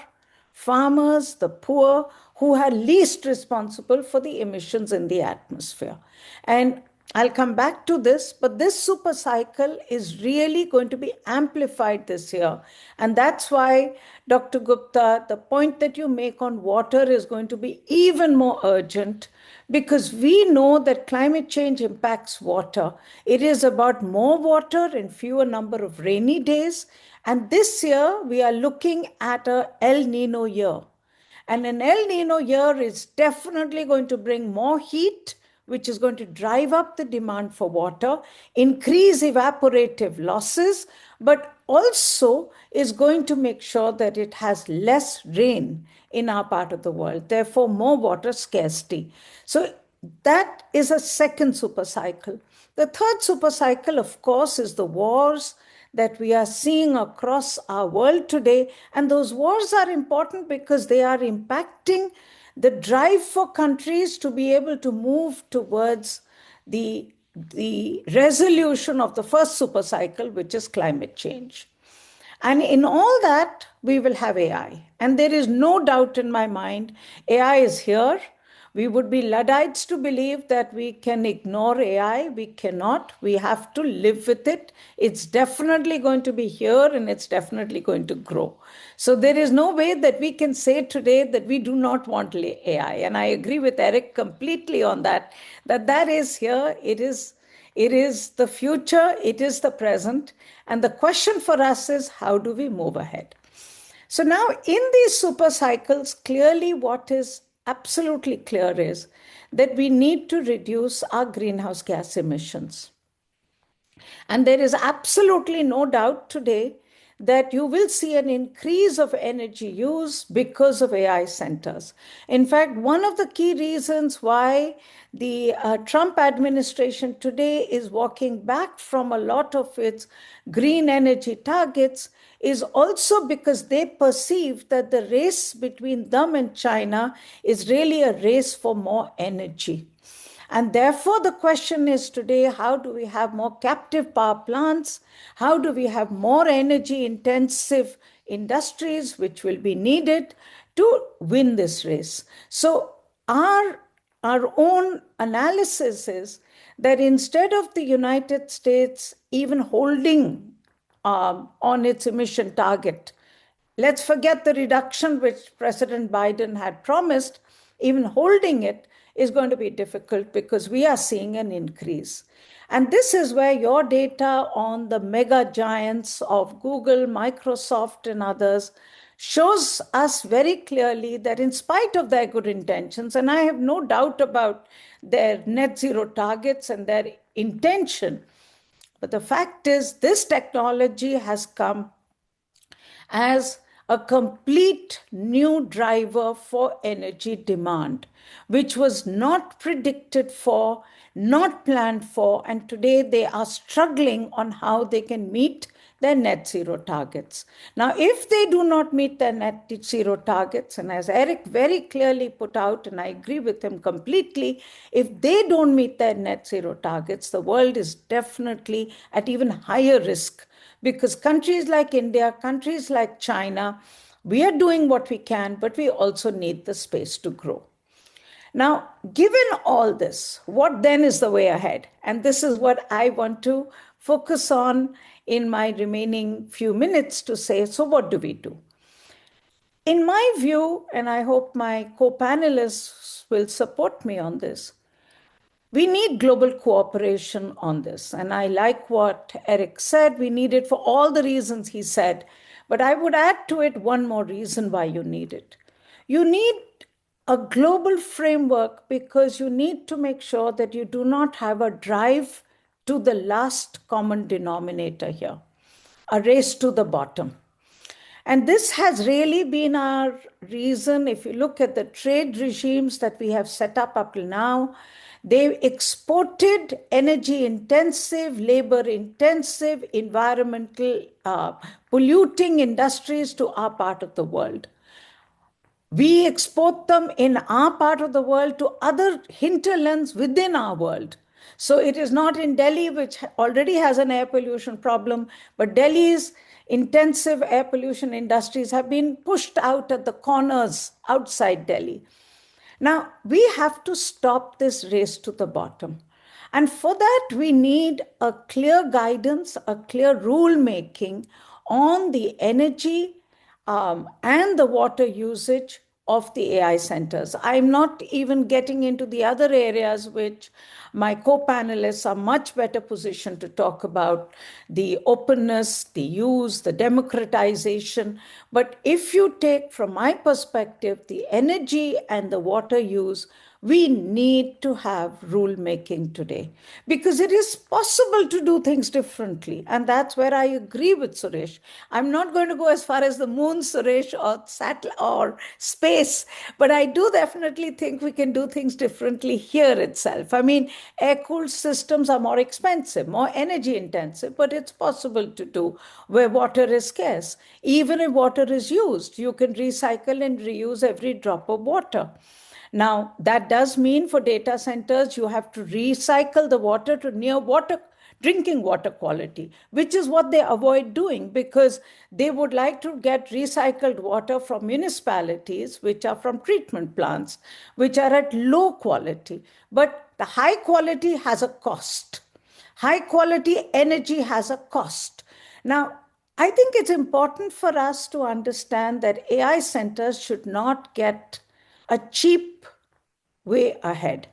farmers, the poor, who are least responsible for the emissions in the atmosphere. And I'll come back to this, but this super cycle is really going to be amplified this year. And that's why, Dr. Gupta, the point that you make on water is going to be even more urgent, because we know that climate change impacts water. It is about more water and fewer number of rainy days. And this year, we are looking at a El Nino year. And an El Nino year is definitely going to bring more heat, which is going to drive up the demand for water, increase evaporative losses, but also is going to make sure that it has less rain in our part of the world, therefore more water scarcity. So that is a second super cycle. The third super cycle, of course, is the wars that we are seeing across our world today. And those wars are important because they are impacting the drive for countries to be able to move towards the resolution of the first super cycle, which is climate change. And in all that, we will have AI. And there is no doubt in my mind, AI is here. We would be Luddites to believe that we can ignore AI. We cannot. We have to live with it. It's definitely going to be here and it's definitely going to grow. So there is no way that we can say today that we do not want AI. And I agree with Eric completely on that is here. It is the future. It is the present. And the question for us is, how do we move ahead? So now in these super cycles, clearly what is absolutely clear is that we need to reduce our greenhouse gas emissions. And there is absolutely no doubt today that you will see an increase of energy use because of AI centers. In fact, one of the key reasons why the Trump administration today is walking back from a lot of its green energy targets is also because they perceive that the race between them and China is really a race for more energy. And therefore, the question is today, how do we have more captive power plants? How do we have more energy intensive industries, which will be needed to win this race? So our own analysis is that instead of the United States even holding on its emission target, let's forget the reduction which President Biden had promised, even holding it is going to be difficult because we are seeing an increase. And this is where your data on the mega giants of Google, Microsoft, and others shows us very clearly that in spite of their good intentions, and I have no doubt about their net zero targets and their intention, but the fact is this technology has come as a complete new driver for energy demand, which was not predicted for, not planned for, and today they are struggling on how they can meet their net zero targets. Now, if they do not meet their net zero targets, and as Eric very clearly put out, and I agree with him completely, if they don't meet their net zero targets, the world is definitely at even higher risk. Because countries like India, countries like China, we are doing what we can, but we also need the space to grow. Now, given all this, what then is the way ahead? And this is what I want to focus on in my remaining few minutes to say, so what do we do? In my view, and I hope my co-panelists will support me on this, we need global cooperation on this. And I like what Eric said. We need it for all the reasons he said. But I would add to it one more reason why you need it. You need a global framework because you need to make sure that you do not have a drive to the last common denominator here, a race to the bottom. And this has really been our reason. If you look at the trade regimes that we have set up till now, they exported energy intensive, labor intensive, environmental polluting industries to our part of the world. We export them in our part of the world to other hinterlands within our world. So it is not in Delhi, which already has an air pollution problem, but Delhi's intensive air pollution industries have been pushed out at the corners outside Delhi. Now, we have to stop this race to the bottom. And for that, we need a clear guidance, a clear rule making on the energy and the water usage of the AI centers. I'm not even getting into the other areas which my co-panelists are much better positioned to talk about: the openness, the use, the democratization. But if you take, from my perspective, the energy and the water use, we need to have rule making today, because it is possible to do things differently. And that's where I agree with Suresh. I'm not going to go as far as the moon, Suresh, or satellite or space, but I do definitely think we can do things differently here itself. I mean, air-cooled systems are more expensive, more energy intensive, but it's possible to do where water is scarce. Even if water is used, you can recycle and reuse every drop of water. Now, that does mean for data centers, you have to recycle the water to near drinking water quality, which is what they avoid doing, because they would like to get recycled water from municipalities, which are from treatment plants, which are at low quality. But the high quality has a cost. High quality energy has a cost. Now, I think it's important for us to understand that AI centers should not get a cheap way ahead.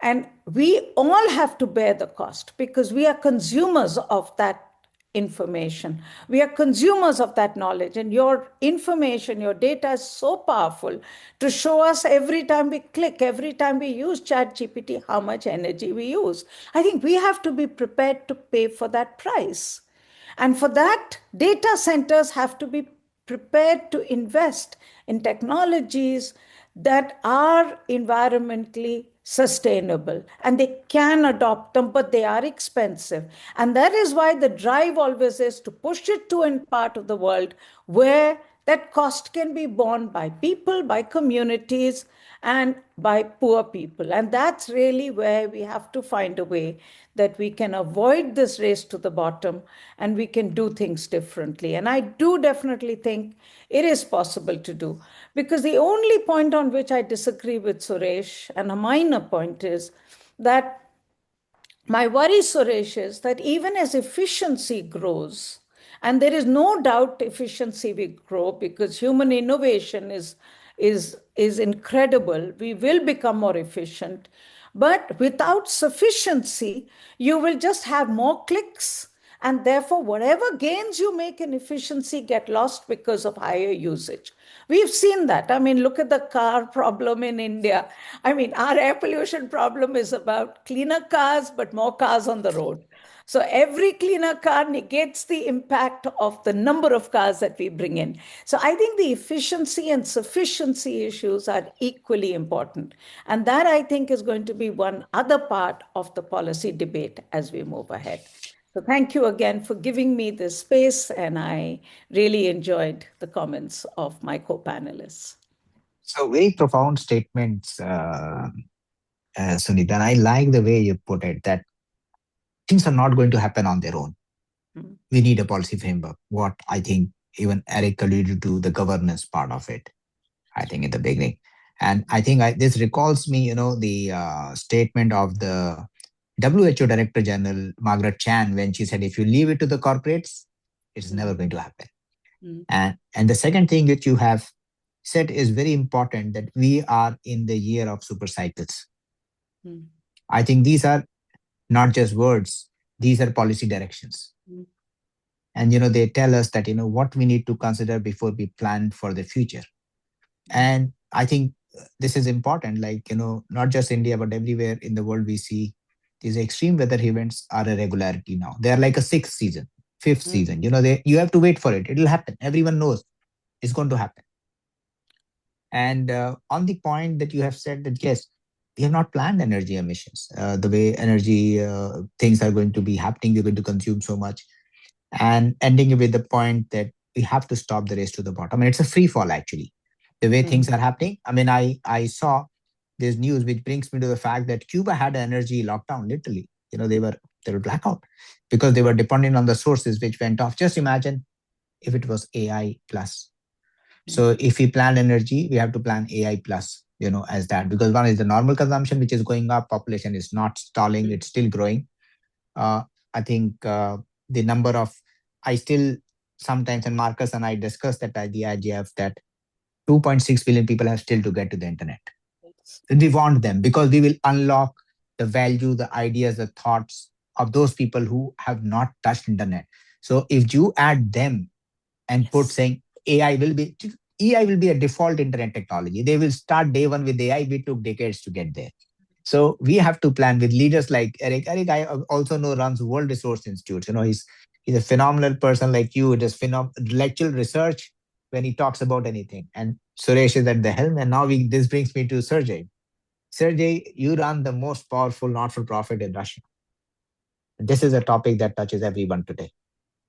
And we all have to bear the cost, because we are consumers of that information. We are consumers of that knowledge. And your information, your data is so powerful to show us every time we click, every time we use ChatGPT, how much energy we use. I think we have to be prepared to pay for that price. And for that, data centers have to be prepared to invest in technologies that are environmentally sustainable, and they can adopt them, but they are expensive. And that is why the drive always is to push it to a part of the world where that cost can be borne by people, by communities, and by poor people. And that's really where we have to find a way that we can avoid this race to the bottom and we can do things differently. And I do definitely think it is possible to do, because the only point on which I disagree with Suresh, and a minor point, is that my worry, Suresh, is that even as efficiency grows, and there is no doubt efficiency will grow because human innovation is incredible. We will become more efficient. But without sufficiency, you will just have more clicks. And therefore, whatever gains you make in efficiency get lost because of higher usage. We've seen that. I mean, look at the car problem in India. I mean, our air pollution problem is about cleaner cars, but more cars on the road. So every cleaner car negates the impact of the number of cars that we bring in. So I think the efficiency and sufficiency issues are equally important. And that, I think, is going to be one other part of the policy debate as we move ahead. So thank you again for giving me this space, and I really enjoyed the comments of my co-panelists. So very profound statements, Sunita. And I like the way you put it, that things are not going to happen on their own. We need a policy framework. What I think even Eric alluded to, the governance part of it, I think in the beginning. And I think this recalls me, the statement of the WHO Director General, Margaret Chan, when she said, if you leave it to the corporates, it's never going to happen. And the second thing that you have said is very important, that we are in the year of super cycles. I think these are not just words, these are policy directions. And, they tell us that, what we need to consider before we plan for the future. And I think this is important, like, not just India, but everywhere in the world we see these extreme weather events are a regularity now. They are like a sixth season, fifth season. You have to wait for it. It'll happen. Everyone knows it's going to happen. And on the point that you have said that, yes, we have not planned energy emissions. The way energy things are going to be happening, we're going to consume so much. And ending with the point that we have to stop the race to the bottom. And it's a free fall, actually. The way things are happening. I mean, I saw this news, which brings me to the fact that Cuba had an energy lockdown, literally. They were blackout because they were dependent on the sources which went off. Just imagine if it was AI plus. So if we plan energy, we have to plan AI plus, as that, because one is the normal consumption, which is going up. Population is not stalling, it's still growing. I think the number of, I still sometimes, and Marcus and I discussed that at the IGF, that 2.6 billion people have still to get to the internet. We want them because we will unlock the value, the ideas, the thoughts of those people who have not touched internet. So if you add them and put saying AI will be a default internet technology, they will start day one with AI. We took decades to get there. So we have to plan with leaders like Eric. Eric, I also know, runs World Resource Institute. He's a phenomenal person like you. It is intellectual research when he talks about anything. And Suresh is at the helm. And now this brings me to Sergey. Sergey, you run the most powerful not-for-profit in Russia. This is a topic that touches everyone today.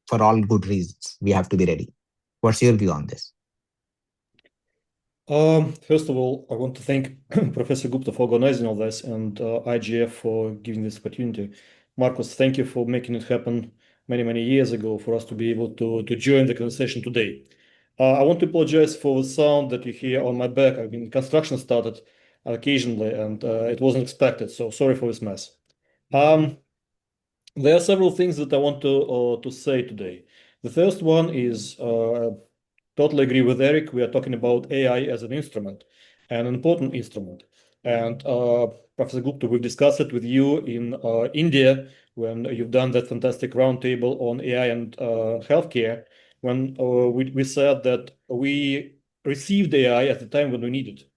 For all good reasons, we have to be ready. What's your view on this? First of all, I want to thank Professor Gupta for organizing all this and IGF for giving this opportunity. Marcus, thank you for making it happen many, many years ago for us to be able to join the conversation today. I want to apologize for the sound that you hear on my back. I mean, construction started occasionally and it wasn't expected, so sorry for this mess. There are several things that I want to say today. The first one is totally agree with Eric. We are talking about AI as an instrument, an important instrument. And Professor Gupta, we've discussed it with you in India when you've done that fantastic roundtable on AI and healthcare, when we said that we received AI at the time when we needed it.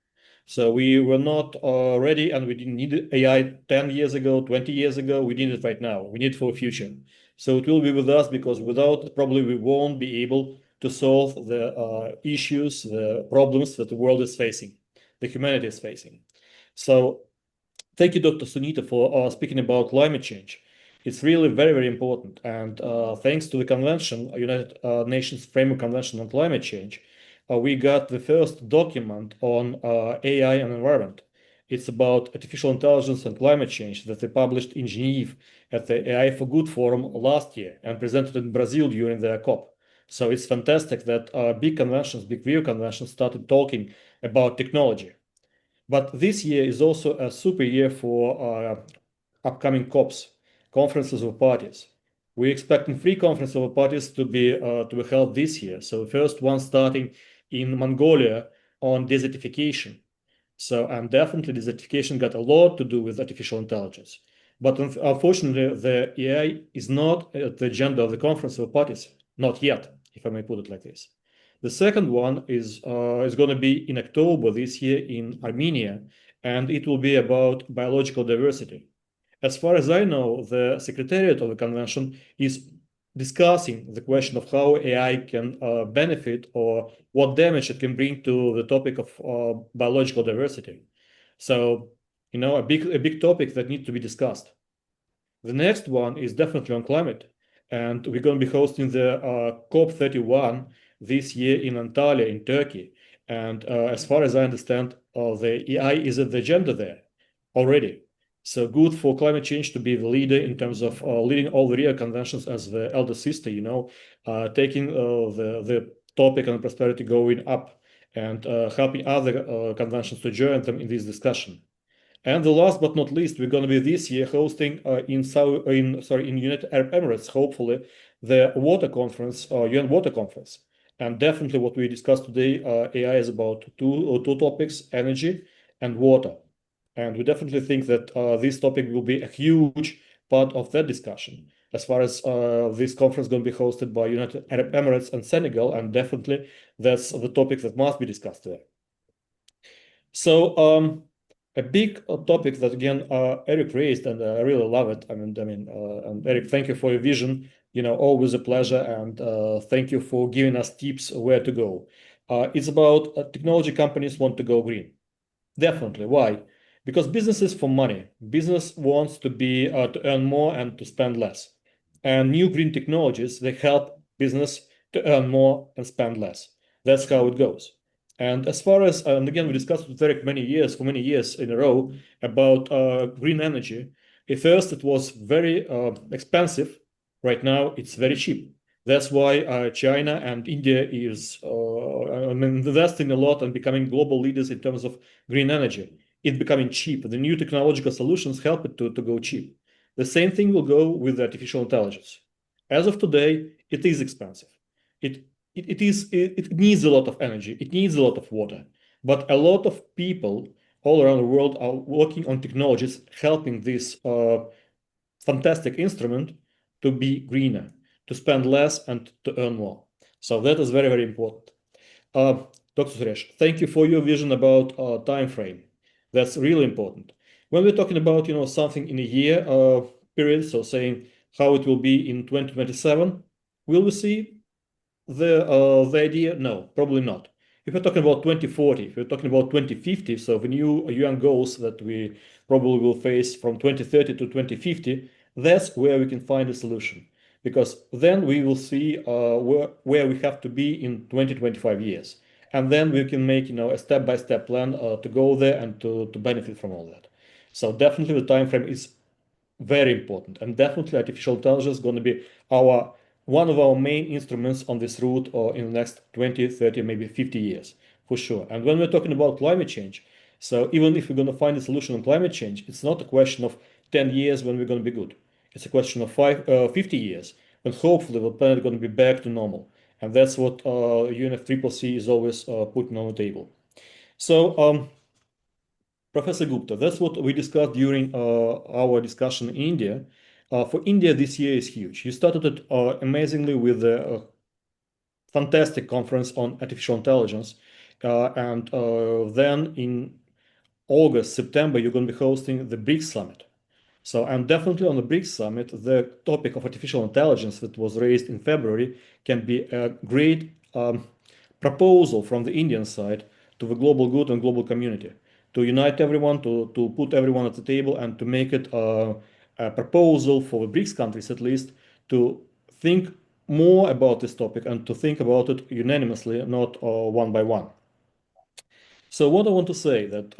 So we were not ready and we didn't need AI 10 years ago, 20 years ago. We need it right now. We need it for the future. So it will be with us because without it, probably we won't be able to solve the issues, the problems that the world is facing, the humanity is facing. So thank you, Dr. Sunita, for speaking about climate change. It's really very, very important. And thanks to the convention, United Nations Framework Convention on Climate Change, we got the first document on AI and environment. It's about artificial intelligence and climate change that they published in Geneva at the AI for Good Forum last year and presented in Brazil during the COP. So it's fantastic that big conventions, big video conventions started talking about technology. But this year is also a super year for upcoming COPs, conferences of parties. We're expecting 3 conferences of parties to be held this year. So the first one starting in Mongolia on desertification. So, and definitely desertification got a lot to do with artificial intelligence. But unfortunately, the AI is not at the agenda of the conference of parties, not yet, if I may put it like this. The second one is going to be in October this year in Armenia, and it will be about biological diversity. As far as I know, the Secretariat of the Convention is discussing the question of how AI can benefit or what damage it can bring to the topic of biological diversity. So, a big topic that needs to be discussed. The next one is definitely on climate, and we're going to be hosting the COP31 this year in Antalya in Turkey. And as far as I understand, the AI is at the agenda there already. So good for climate change to be the leader in terms of leading all the Rio conventions as the elder sister, taking the topic on prosperity going up and helping other conventions to join them in this discussion. And the last but not least, we're going to be this year hosting in United Arab Emirates, hopefully, the water conference, UN Water Conference. And definitely what we discussed today, AI is about two topics, energy and water. And we definitely think that this topic will be a huge part of that discussion. As far as this conference is going to be hosted by United Arab Emirates and Senegal, and definitely that's the topic that must be discussed there. So a big topic that again Eric raised, and I really love it. And Eric, thank you for your vision. Always a pleasure, and thank you for giving us tips where to go. It's about technology companies want to go green. Definitely. Why? Because business is for money. Business wants to be to earn more and to spend less. And new green technologies, they help business to earn more and spend less. That's how it goes. And as far as, and again, we discussed with Eric for many years in a row about green energy. At first, it was very expensive. Right now, it's very cheap. That's why China and India is investing a lot and becoming global leaders in terms of green energy. It's becoming cheap. The new technological solutions help it to go cheap. The same thing will go with artificial intelligence. As of today, it is expensive. It needs a lot of energy. It needs a lot of water. But a lot of people all around the world are working on technologies helping this fantastic instrument to be greener, to spend less and to earn more. So that is very, very important. Dr. Suresh, thank you for your vision about time frame. That's really important. When we're talking about something in a year period, so saying how it will be in 2027, will we see the idea? No, probably not. If we're talking about 2040, if we're talking about 2050, so the new UN goals that we probably will face from 2030 to 2050, that's where we can find a solution. Because then we will see where we have to be in 20-25 years. And then we can make a step-by-step plan to go there and to benefit from all that. So definitely the time frame is very important. And definitely artificial intelligence is going to be one of our main instruments on this route or in the next 20, 30, maybe 50 years, for sure. And when we're talking about climate change, so even if we're going to find a solution on climate change, it's not a question of 10 years when we're going to be good. It's a question of 50 years when hopefully the planet is going to be back to normal. And that's what UNFCCC is always putting on the table. So, Professor Gupta, that's what we discussed during our discussion in India. For India, this year is huge. You started it amazingly with a fantastic conference on artificial intelligence. And then in August, September, you're going to be hosting the BRICS Summit. So, and definitely on the BRICS Summit, the topic of artificial intelligence that was raised in February can be a great proposal from the Indian side to the global good and global community, to unite everyone, to put everyone at the table and to make it a proposal for the BRICS countries at least to think more about this topic and to think about it unanimously, not one by one. So what I want to say that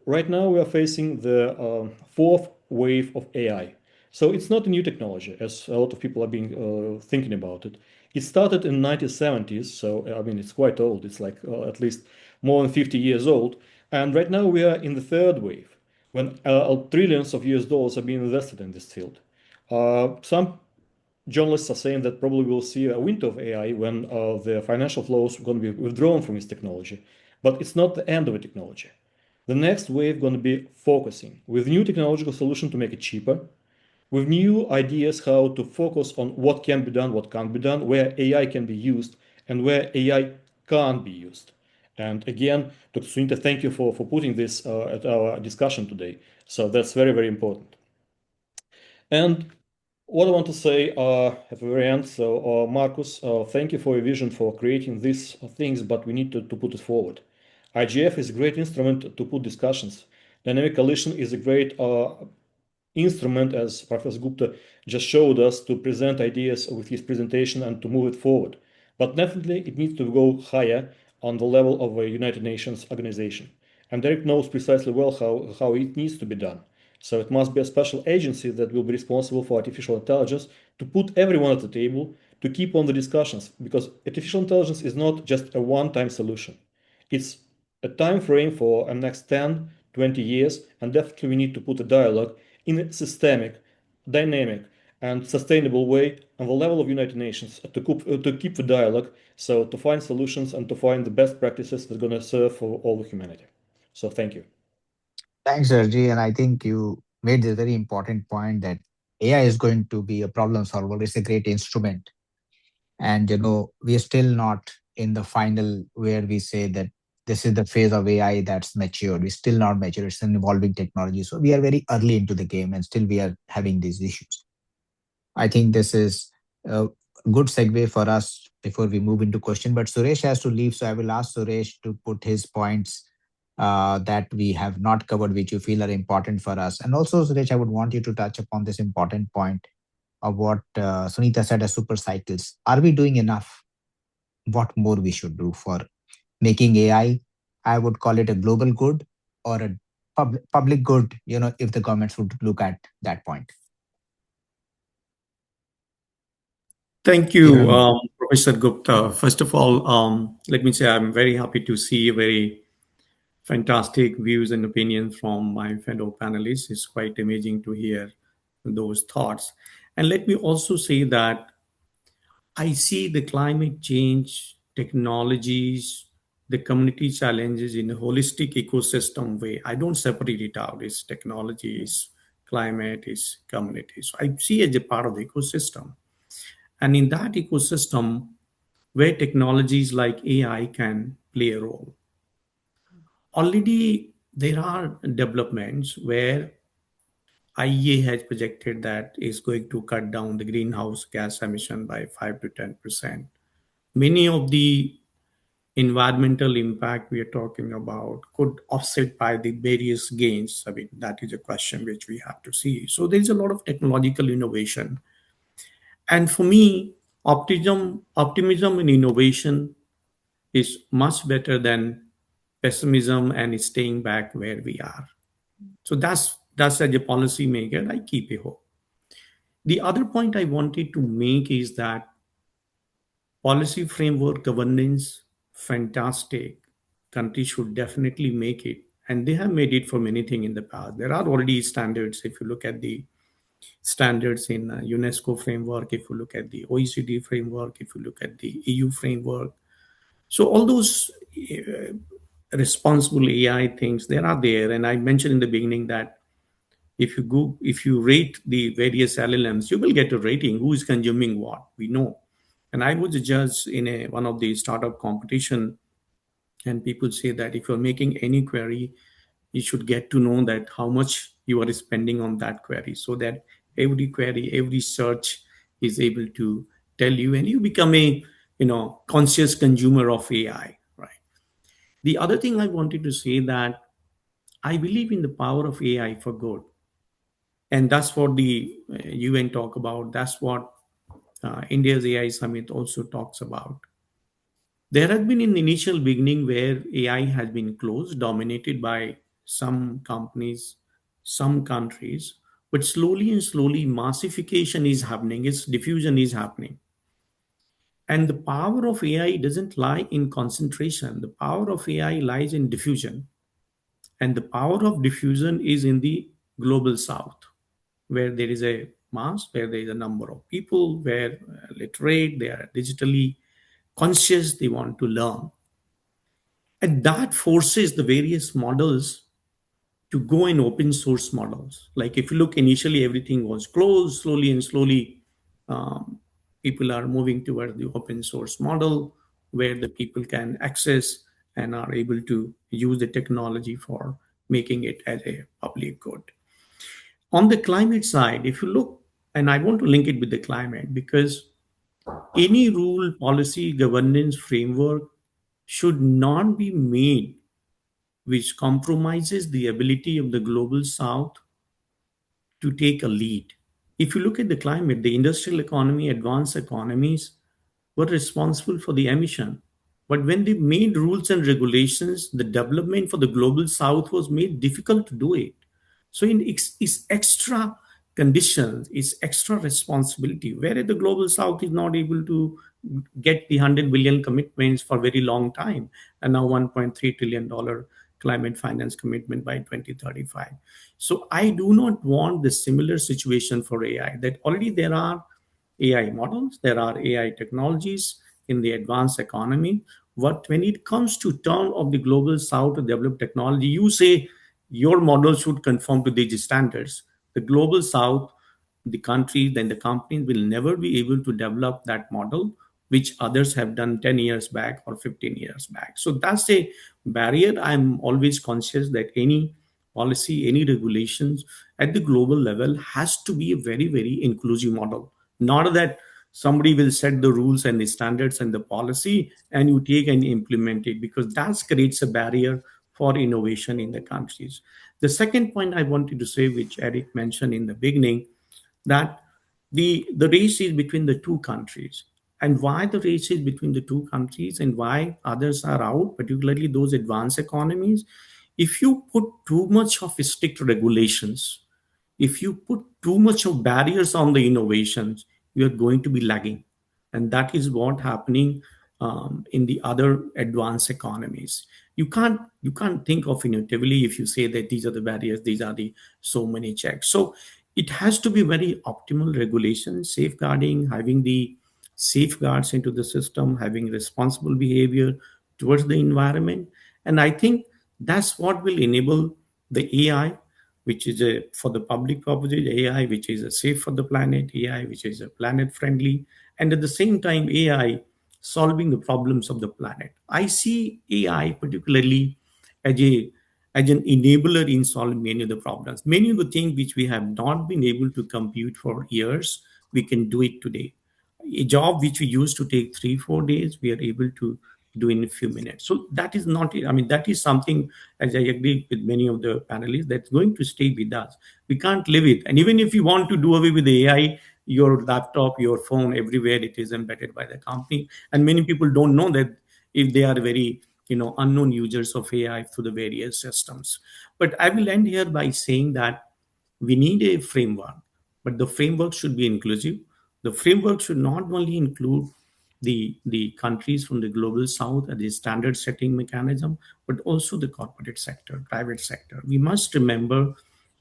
right now we are facing the fourth wave of AI. So it's not a new technology, as a lot of people are being thinking about it. It started in the 1970s, so I mean it's quite old. It's like at least more than 50 years old. And right now we are in the third wave, when trillions of US dollars are being invested in this field. Some journalists are saying that probably we'll see a winter of AI when the financial flows are going to be withdrawn from this technology. But it's not the end of the technology. The next wave is going to be focusing with new technological solution to make it cheaper, with new ideas how to focus on what can be done, what can't be done, where AI can be used, and where AI can't be used. And again, Dr. Sunita, thank you for putting this at our discussion today. So that's very, very important. And what I want to say at the very end, so Marcus, thank you for your vision for creating these things, but we need to put it forward. IGF is a great instrument to put discussions. Dynamic Coalition is a great instrument, as Professor Gupta just showed us, to present ideas with his presentation and to move it forward. But definitely it needs to go higher on the level of a United Nations organization. And Derek knows precisely well how it needs to be done. So it must be a special agency that will be responsible for artificial intelligence to put everyone at the table to keep on the discussions, because artificial intelligence is not just a one-time solution. It's a time frame for the next 10, 20 years, and definitely we need to put a dialogue in a systemic, dynamic, and sustainable way on the level of United Nations to keep the dialogue, so to find solutions and to find the best practices that are going to serve for all of humanity. So thank you. Thanks, Sergey. And I think you made this very important point that AI is going to be a problem solver. It's a great instrument. And, we are still not in the final where we say that this is the phase of AI that's matured. We're still not mature. It's an evolving technology. So we are very early into the game and still we are having these issues. I think this is a good segue for us before we move into question. But Suresh has to leave. So I will ask Suresh to put his points that we have not covered, which you feel are important for us. And also, Suresh, I would want you to touch upon this important point of what Sunita said as super cycles. Are we doing enough? What more we should do for making AI, I would call it a global good or a public good, if the governments would look at that point. Thank you, Yeah. Professor Gupta. First of all, let me say I'm very happy to see very fantastic views and opinions from my fellow panelists. It's quite amazing to hear those thoughts. And let me also say that I see the climate change, technologies, the community challenges in a holistic ecosystem way. I don't separate it out. It's technology, it's climate, it's community. So I see it as a part of the ecosystem. And in that ecosystem, where technologies like AI can play a role. Already there are developments where IEA has projected that is going to cut down the greenhouse gas emission by 5 to 10%. Many of the environmental impact we are talking about could offset by the various gains. I mean, that is a question which we have to see. So there's a lot of technological innovation. And for me, optimism and innovation is much better than pessimism and staying back where we are. So that's as a policymaker, I keep a hope. The other point I wanted to make is that policy framework governance, fantastic. Countries should definitely make it. And they have made it for many things in the past. There are already standards. If you look at the standards in UNESCO framework, if you look at the OECD framework, if you look at the EU framework. So all those responsible AI things, they are there. And I mentioned in the beginning that if you rate the various LLMs, you will get a rating. Who is consuming what? We know. And I was a judge in one of the startup competition, and people say that if you're making any query, you should get to know that how much you are spending on that query, so that every query, every search is able to tell you, and you become a conscious consumer of AI. Right. The other thing I wanted to say that I believe in the power of AI for good. And that's what the UN talk about. That's what India's AI Summit also talks about. There has been an initial beginning where AI has been closed, dominated by some companies, some countries, but slowly and slowly massification is happening, its diffusion is happening. And the power of AI doesn't lie in concentration. The power of AI lies in diffusion. And the power of diffusion is in the global south, where there is a mass, where there is a number of people, where literate, they are digitally conscious, they want to learn. And that forces the various models to go in open source models. Like if you look initially, everything was closed, slowly and slowly, people are moving towards the open source model where the people can access and are able to use the technology for making it as a public good. On the climate side, if you look, and I want to link it with the climate because any rule, policy, governance framework should not be made which compromises the ability of the global south to take a lead. If you look at the climate, the industrial economy, advanced economies were responsible for the emission. But when they made rules and regulations, the development for the global south was made difficult to do it. So it's extra conditions, it's extra responsibility, whereas the global south is not able to get the 100 billion commitments for a very long time, and now $1.3 trillion climate finance commitment by 2035. So I do not want the similar situation for AI, that already there are AI models, there are AI technologies in the advanced economy. But when it comes to turn of the global south to develop technology, you say your model should conform to these standards. The global south, the countries, then the companies will never be able to develop that model which others have done 10 years back or 15 years back. So that's a barrier. I'm always conscious that any policy, any regulations at the global level has to be a very, very inclusive model. Not that somebody will set the rules and the standards and the policy and you take and implement it, because that creates a barrier for innovation in the countries. The second point I wanted to say, which Eric mentioned in the beginning, that the race is between the two countries. And why the race is between the two countries and why others are out, particularly those advanced economies, if you put too much of strict regulations, if you put too much of barriers on the innovations, you are going to be lagging. And that is what happening in the other advanced economies. You can't think of innovatively if you say that these are the barriers, these are the so many checks. So it has to be very optimal regulation, safeguarding, having the safeguards into the system, having responsible behavior towards the environment. And I think that's what will enable the AI, which is a for the public purpose, AI which is a safe for the planet, AI which is a planet friendly, and at the same time AI solving the problems of the planet. I see AI particularly as a as an enabler in solving many of the problems. Many of the things which we have not been able to compute for years, we can do it today. A job which we used to take 3 4 days, we are able to do in a few minutes. So that is not, I mean, that is something, as I agree with many of the panelists, that's going to stay with us. We can't live it. And even if you want to do away with the AI, your laptop, your phone, everywhere it is embedded by the company. And many people don't know that if they are very, unknown users of AI through the various systems. But I will end here by saying that we need a framework, but the framework should be inclusive. The framework should not only include the countries from the global south as a standard setting mechanism, but also the corporate sector, private sector. We must remember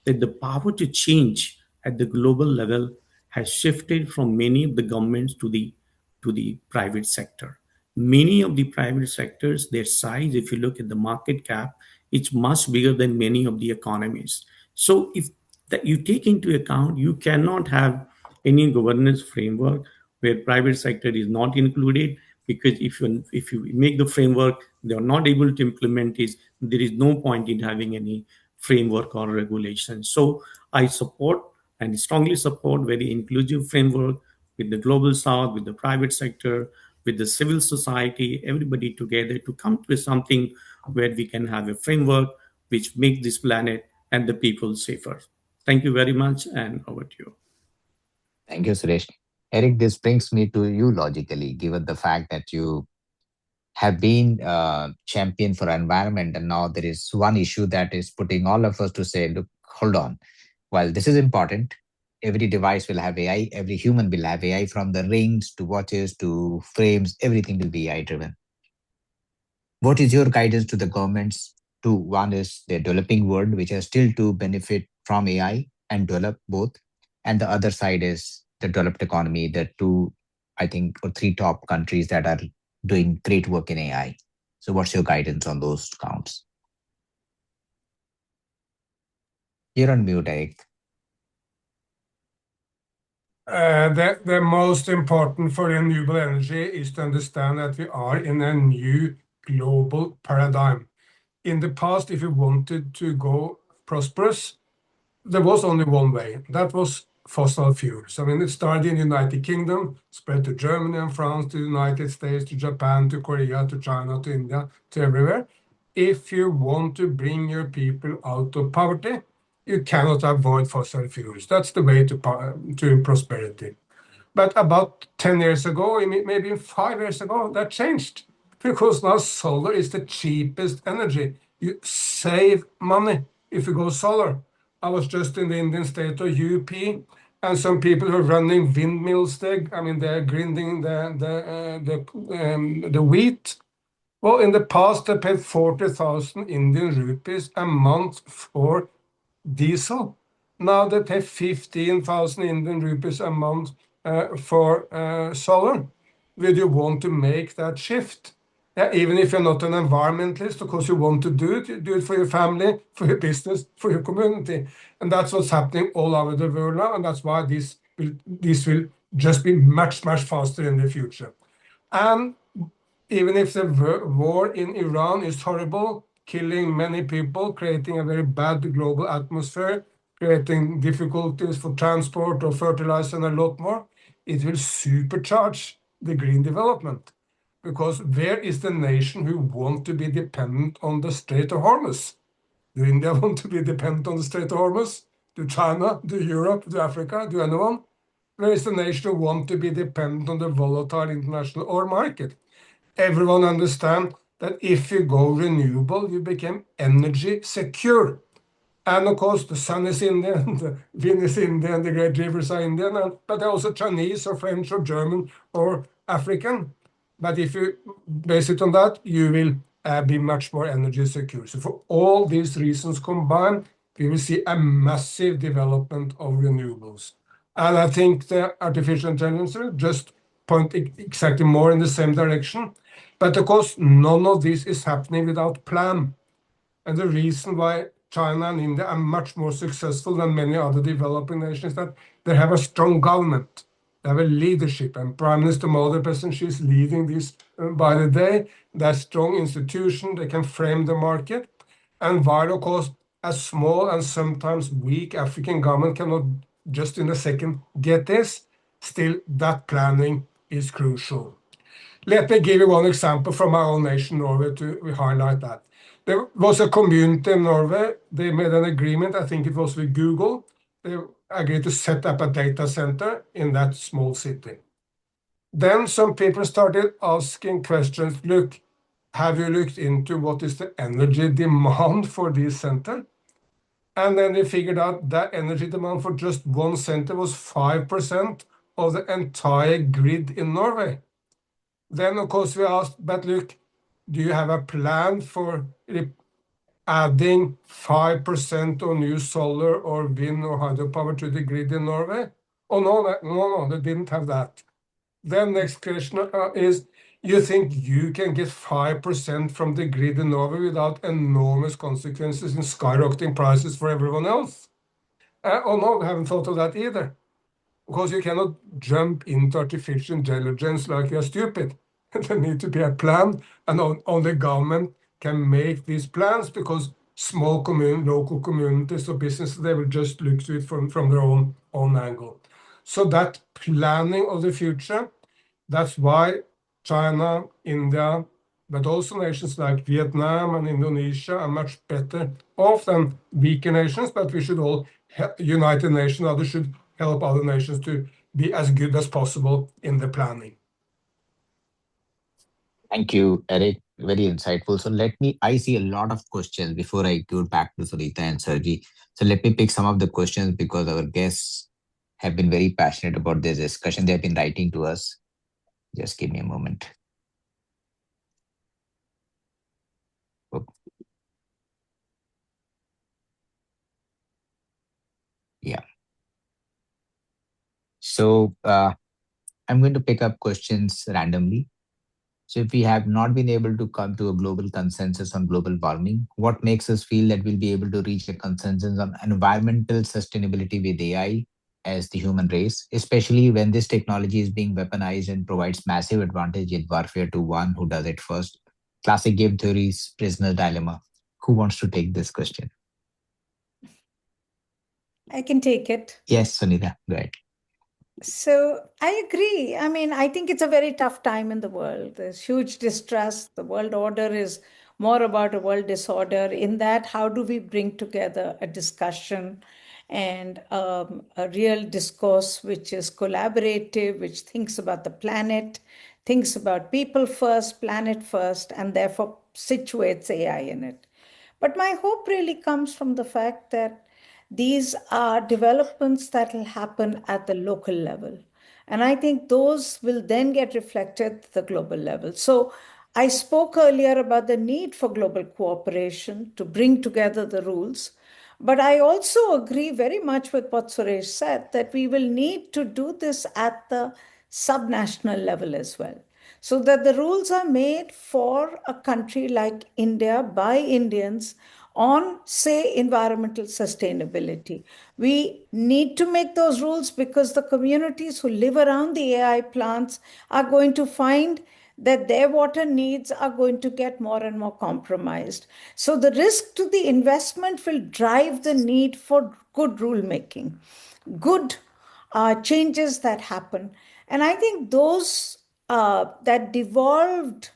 that the power to change at the global level has shifted from many of the governments to the private sector. Many of the private sectors, their size, if you look at the market cap, it's much bigger than many of the economies. So if that you take into account, you cannot have any governance framework where private sector is not included, because if you make the framework, they are not able to implement it, there is no point in having any framework or regulation. So I support and strongly support very inclusive framework with the global south, with the private sector, with the civil society, everybody together to come to something where we can have a framework which make this planet and the people safer. Thank you very much, and over to you. Thank you, Suresh. Eric, this brings me to you logically, given the fact that you have been champion for environment, and now there is one issue that is putting all of us to say, look, hold on. While this is important, every device will have AI, every human will have AI, from the rings to watches to frames, everything will be AI driven. What is your guidance to the governments? To one is the developing world, which are still to benefit from AI and develop both, and the other side is the developed economy, the two, I think, or three top countries that are doing great work in AI. So what's your guidance on those counts? You're on mute, Eric. The most important for renewable energy is to understand that we are in a new global paradigm. In the past, if you wanted to go prosperous, there was only one way. That was fossil fuels. I mean, it started in the United Kingdom, spread to Germany and France, to the United States, to Japan, to Korea, to China, to India, to everywhere. If you want to bring your people out of poverty, you cannot avoid fossil fuels. That's the way to prosperity. But about 10 years ago, maybe 5 years ago, that changed, because now solar is the cheapest energy. You save money if you go solar. I was just in the Indian state of UP, and some people who are running windmills there, I mean, they're grinding the wheat. Well, in the past, they paid 40,000 Indian rupees a month for diesel. Now they pay 15,000 Indian rupees a month for solar. Would you want to make that shift? Yeah, even if you're not an environmentalist, of course you want to do it. You do it for your family, for your business, for your community. And that's what's happening all over the world now. And that's why this will just be much, much faster in the future. And even if the war in Iran is horrible, killing many people, creating a very bad global atmosphere, creating difficulties for transport of fertilizer and a lot more, it will supercharge the green development. Because where is the nation who want to be dependent on the Strait of Hormuz? Do India want to be dependent on the Strait of Hormuz? Do China? Do Europe? Do Africa? Do anyone? Where is the nation who want to be dependent on the volatile international oil market? Everyone understands that if you go renewable, you become energy secure. And of course, the sun is Indian, the wind is Indian, the great rivers are Indian, but they're also Chinese or French or German or African. But if you base it on that, you will be much more energy secure. So for all these reasons combined, we will see a massive development of renewables. And I think the artificial intelligence will just point exactly more in the same direction. But of course, none of this is happening without plan. And the reason why China and India are much more successful than many other developing nations is that they have a strong government. They have a leadership, and Prime Minister Modi, President, she's leading this by the day. They're strong institution, they can frame the market. And while, of course, a small and sometimes weak African government cannot just in a second get this, still that planning is crucial. Let me give you one example from our own nation, Norway, to highlight that. There was a community in Norway, they made an agreement, I think it was with Google. They agreed to set up a data center in that small city. Then some people started asking questions, look, have you looked into what is the energy demand for this center? And then they figured out that energy demand for just one center was 5% of the entire grid in Norway. Then, of course, we asked, but look, do you have a plan for adding 5% of new solar or wind or hydropower to the grid in Norway? Oh, no, they didn't have that. Then next question is, you think you can get 5% from the grid in Norway without enormous consequences in skyrocketing prices for everyone else? Oh, no, I haven't thought of that either. Because you cannot jump into artificial intelligence like you're stupid. There need to be a plan, and only government can make these plans, because small local communities or businesses, they will just look to it from their own angle. So that planning of the future, that's why China, India, but also nations like Vietnam and Indonesia are much better off than weaker nations, but we should all, United Nations, others should help other nations to be as good as possible in the planning. Thank you, Eric. Very insightful. So I see a lot of questions before I go back to Sarita and Sergi. So let me pick some of the questions because our guests have been very passionate about this discussion. They have been writing to us. Just give me a moment. Oh. Yeah. So I'm going to pick up questions randomly. So if we have not been able to come to a global consensus on global warming, what makes us feel that we'll be able to reach a consensus on environmental sustainability with AI as the human race, especially when this technology is being weaponized and provides massive advantage in warfare to one who does it first? Classic game theories, prisoner dilemma. Who wants to take this question? I can take it. Yes, Sunita, go ahead. So I agree. I mean, I think it's a very tough time in the world. There's huge distrust. The world order is more about a world disorder. In that, how do we bring together a discussion and a real discourse which is collaborative, which thinks about the planet, thinks about people first, planet first, and therefore situates AI in it. But my hope really comes from the fact that these are developments that will happen at the local level. And I think those will then get reflected at the global level. So I spoke earlier about the need for global cooperation to bring together the rules. But I also agree very much with what Suresh said, that we will need to do this at the subnational level as well, so that the rules are made for a country like India by Indians on, say, environmental sustainability. We need to make those rules because the communities who live around the AI plants are going to find that their water needs are going to get more and more compromised. So the risk to the investment will drive the need for good rulemaking, good changes that happen. And I think those that devolved,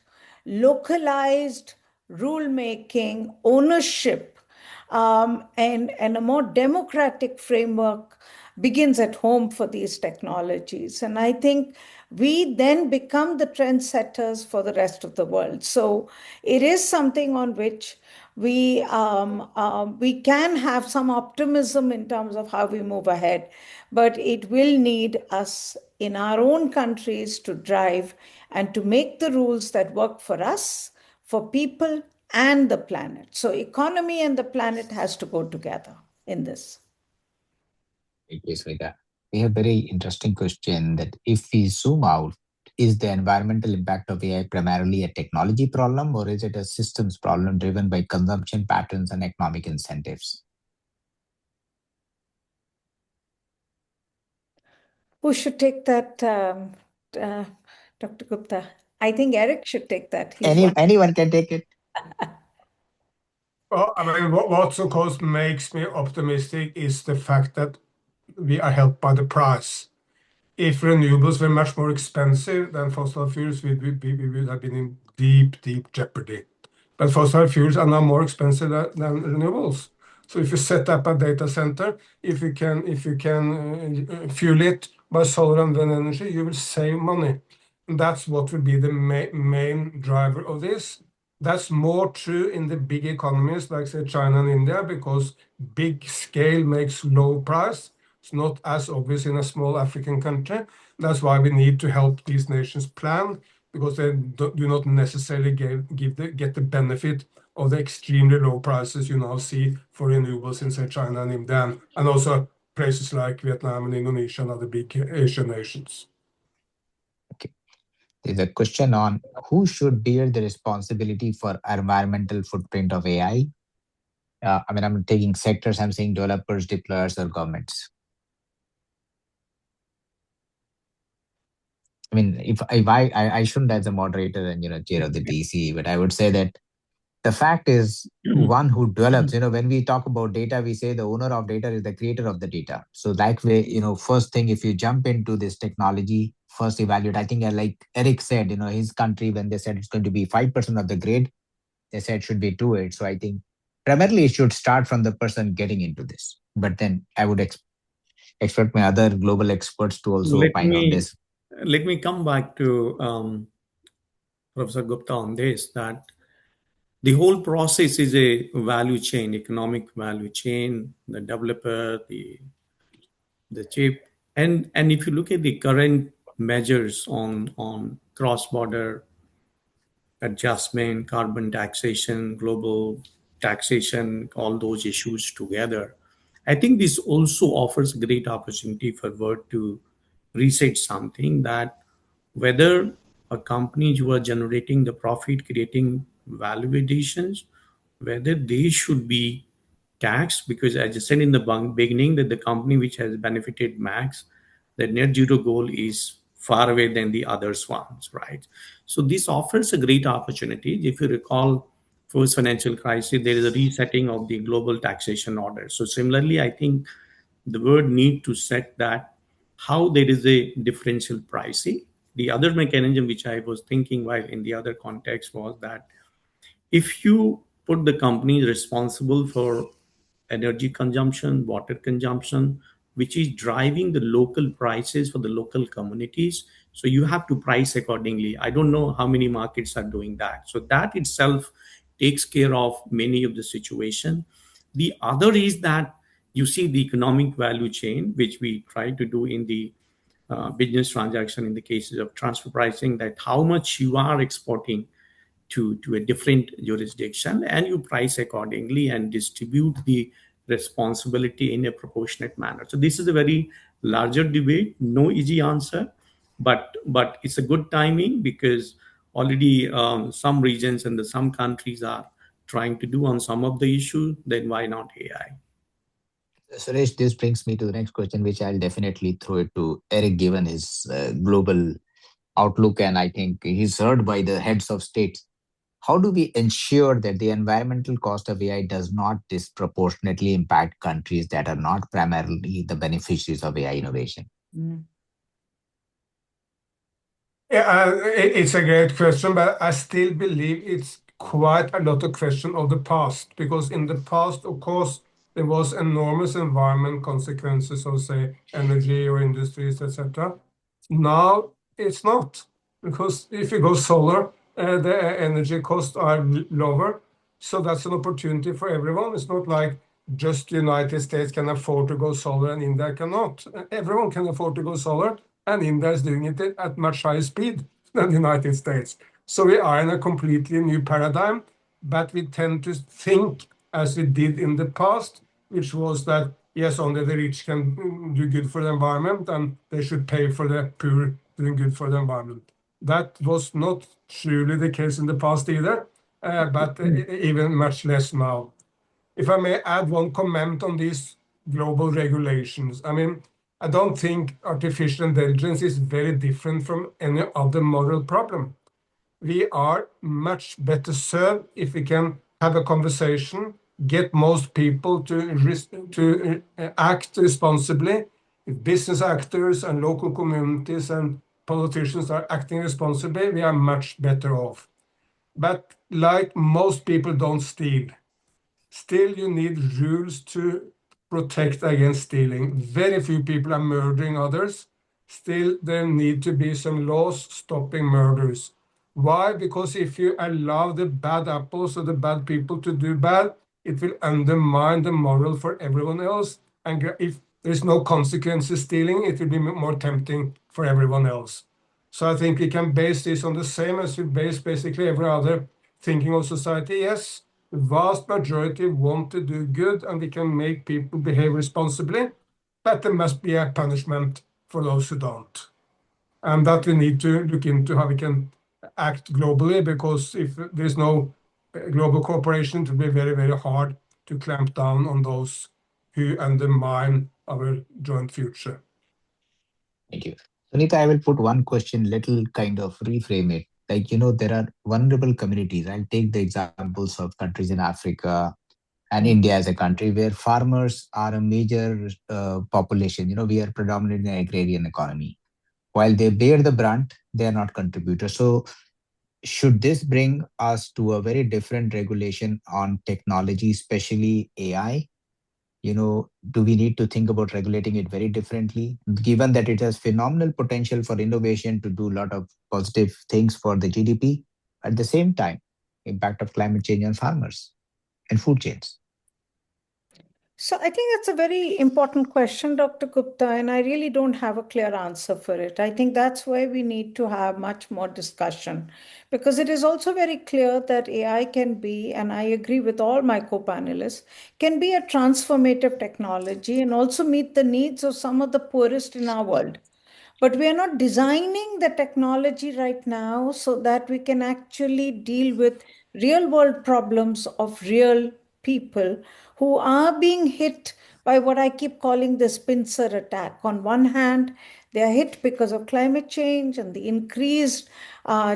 localized rulemaking, ownership, and a more democratic framework begins at home for these technologies. And I think we then become the trendsetters for the rest of the world. So it is something on which We can have some optimism in terms of how we move ahead, but it will need us in our own countries to drive and to make the rules that work for us, for people and the planet. So economy and the planet has to go together in this. Thank you, Smita. We have very interesting question that if we zoom out, is the environmental impact of AI primarily a technology problem, or is it a systems problem driven by consumption patterns and economic incentives? Who should take that, Dr. Gupta? I think Eric should take that. Anyone can take it. Well, I mean, what of course makes me optimistic is the fact that we are helped by the price. If renewables were much more expensive than fossil fuels, we would have been in deep jeopardy. But fossil fuels are now more expensive than renewables. So if you set up a data center, if you can fuel it by solar and wind energy, you will save money. And that's what will be the main driver of this. That's more true in the big economies like say China and India, because big scale makes low price. It's not as obvious in a small African country. That's why we need to help these nations plan, because they do not necessarily get the benefit of the extremely low prices you now see for renewables in say China and India, and also places like Vietnam and Indonesia and other big Asian nations. Okay. There's a question on who should bear the responsibility for environmental footprint of AI. I mean, I'm taking sectors, I'm saying developers, deployers, or governments. I mean, if I shouldn't as a moderator and chair of the DC, but I would say that the fact is one who develops. When we talk about data, we say the owner of data is the creator of the data. So that way, first thing, if you jump into this technology, first evaluate. I think like Eric said, his country, when they said it's going to be 5% of the grid, they said should be 2.8. So I think primarily it should start from the person getting into this. But then I would expect my other global experts to also opine on this. Let me come back to Professor Gupta on this, that the whole process is a value chain, economic value chain, the developer, the chip. And if you look at the current measures on cross-border adjustment, carbon taxation, global taxation, all those issues together, I think this also offers great opportunity for world to research something, that whether a companies who are generating the profit, creating value additions, whether they should be taxed, because as I said in the beginning, that the company which has benefited max, the net zero goal is far away than the others ones, right? So this offers a great opportunity. If you recall, post financial crisis, there is a resetting of the global taxation order. So similarly, I think the world need to set that, how there is a differential pricing. The other mechanism which I was thinking while in the other context was that if you put the company responsible for energy consumption, water consumption, which is driving the local prices for the local communities, so you have to price accordingly. I don't know how many markets are doing that. So that itself takes care of many of the situation. The other is that you see the economic value chain, which we try to do in the business transaction in the cases of transfer pricing, that how much you are exporting to a different jurisdiction, and you price accordingly and distribute the responsibility in a proportionate manner. So this is a very larger debate, no easy answer, but it's a good timing, because already some regions and some countries are trying to do on some of the issues. Then why not AI? Suresh, this brings me to the next question, which I'll definitely throw it to Eric, given his global outlook, and I think he's heard by the heads of states. How do we ensure that the environmental cost of AI does not disproportionately impact countries that are not primarily the beneficiaries of AI innovation? Yeah, it's a great question, but I still believe it's quite a lot of question of the past, because in the past, of course, there was enormous environment consequences of, say, energy or industries, etc. Now it's not, because if you go solar, the energy costs are lower. So that's an opportunity for everyone. It's not like just the United States can afford to go solar and India cannot. Everyone can afford to go solar, and India is doing it at much higher speed than the United States. So we are in a completely new paradigm, but we tend to think as we did in the past, which was that, yes, only the rich can do good for the environment and they should pay for the poor doing good for the environment. That was not truly the case in the past either, but even much less now. If I may add one comment on these global regulations, I mean, I don't think artificial intelligence is very different from any other moral problem. We are much better served if we can have a conversation, get most people to act responsibly. If business actors and local communities and politicians are acting responsibly, we are much better off. But like most people don't steal, still you need rules to protect against stealing. Very few people are murdering others. Still, there need to be some laws stopping murders. Why? Because if you allow the bad apples or the bad people to do bad, it will undermine the moral for everyone else. And if there's no consequences stealing, it will be more tempting for everyone else. So I think we can base this on the same as we base basically every other thinking of society. Yes, the vast majority want to do good and we can make people behave responsibly, but there must be a punishment for those who don't. And that we need to look into how we can act globally, because if there's no global cooperation, it will be very, very hard to clamp down on those who undermine our joint future. Thank you. Sunita, I will put one question, little kind of reframe it. Like, there are vulnerable communities. I'll take the examples of countries in Africa and India as a country where farmers are a major population. We are predominantly an agrarian economy. While they bear the brunt, they are not contributors. So should this bring us to a very different regulation on technology, especially AI? Do we need to think about regulating it very differently, given that it has phenomenal potential for innovation to do a lot of positive things for the GDP, at the same time, impact of climate change on farmers and food chains? So I think that's a very important question, Dr. Gupta, and I really don't have a clear answer for it. I think that's why we need to have much more discussion, because it is also very clear that AI can be, and I agree with all my co-panelists, can be a transformative technology and also meet the needs of some of the poorest in our world. But we are not designing the technology right now so that we can actually deal with real world problems of real people who are being hit by what I keep calling the pincer attack. On one hand, they are hit because of climate change and the increased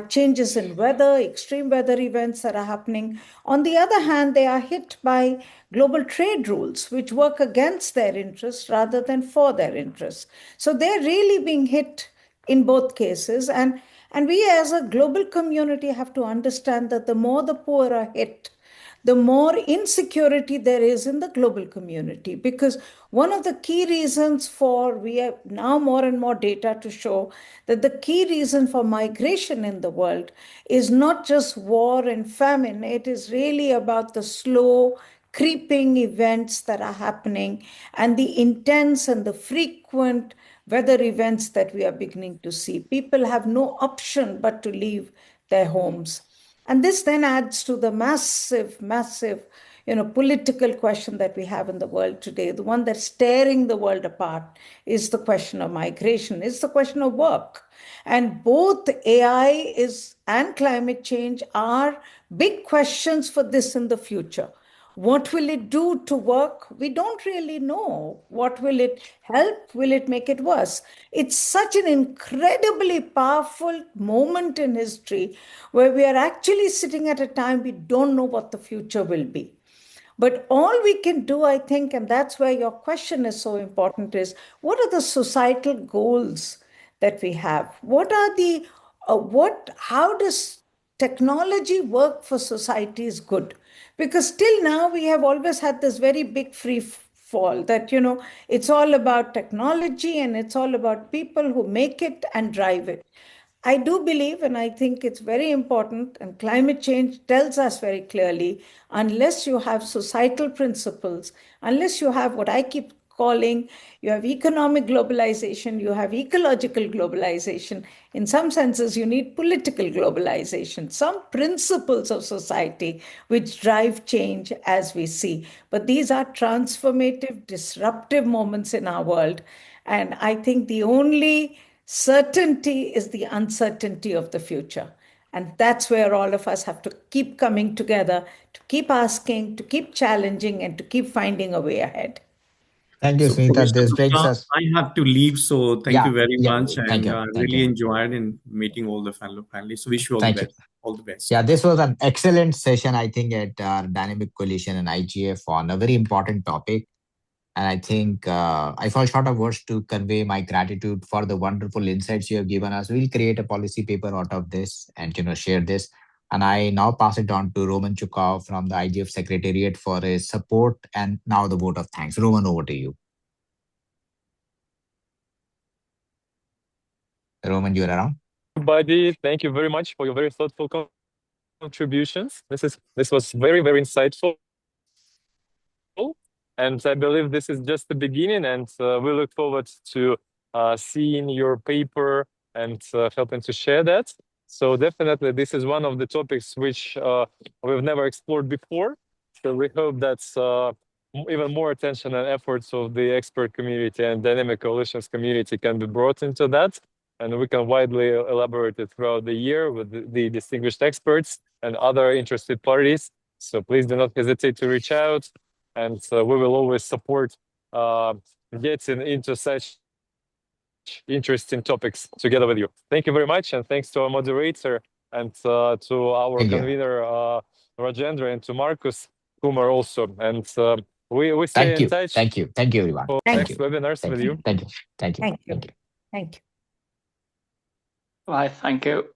changes in weather, extreme weather events that are happening. On the other hand, they are hit by global trade rules, which work against their interests rather than for their interests. So they're really being hit in both cases. And we as a global community have to understand that the more the poor are hit, the more insecurity there is in the global community. Because one of the key reasons for, we have now more and more data to show that the key reason for migration in the world is not just war and famine, it is really about the slow, creeping events that are happening and the intense and the frequent weather events that we are beginning to see. People have no option but to leave their homes. And this then adds to the massive, massive, political question that we have in the world today. The one that's tearing the world apart is the question of migration, is the question of work. And both AI and climate change are big questions for this in the future. What will it do to work? We don't really know. What will it help? Will it make it worse? It's such an incredibly powerful moment in history where we are actually sitting at a time we don't know what the future will be. But all we can do, I think, and that's where your question is so important, is what are the societal goals that we have? How does technology work for society is good? Because till now we have always had this very big free fall that, it's all about technology and it's all about people who make it and drive it. I do believe, and I think it's very important, and climate change tells us very clearly, unless you have societal principles, unless you have what I keep calling, you have economic globalization, you have ecological globalization. In some senses, you need political globalization, some principles of society which drive change as we see. But these are transformative, disruptive moments in our world. And I think the only certainty is the uncertainty of the future. And that's where all of us have to keep coming together, to keep asking, to keep challenging, and to keep finding a way ahead. Thank you, So, Smita. Professor This brings Gupta, us. I have to leave, so thank Yeah, you very yeah. much, Thank and you. Thank really you. enjoyed in meeting all the fellow panelists. Wish you all Thank the you. best. All the best. Yeah, this was an excellent session, I think, at Dynamic Coalition and IGF on a very important topic. And I think I fall short of words to convey my gratitude for the wonderful insights you have given us. We'll create a policy paper out of this and share this. And I now pass it on to Roman Chukov from the IGF Secretariat for his support and now the vote of thanks. Roman, over to you. Roman, you're around. Everybody, thank you very much for your very thoughtful contributions. This was very, very insightful. And I believe this is just the beginning, and we look forward to seeing your paper and helping to share that. So definitely this is one of the topics which we've never explored before. So we hope that even more attention and efforts of the expert community and dynamic coalitions community can be brought into that. And we can widely elaborate it throughout the year with the distinguished experts and other interested parties. So please do not hesitate to reach out. And we will always support getting into such interesting topics together with you. Thank you very much. And thanks to our moderator and to our convener, Rajendra, and to Marcus, Kumar also. And we stay in touch. Thank you. Thank you, everyone. For next webinars with you. Thank you. Thank you. Thank you. Thank you. Thank you. Bye. Thank you.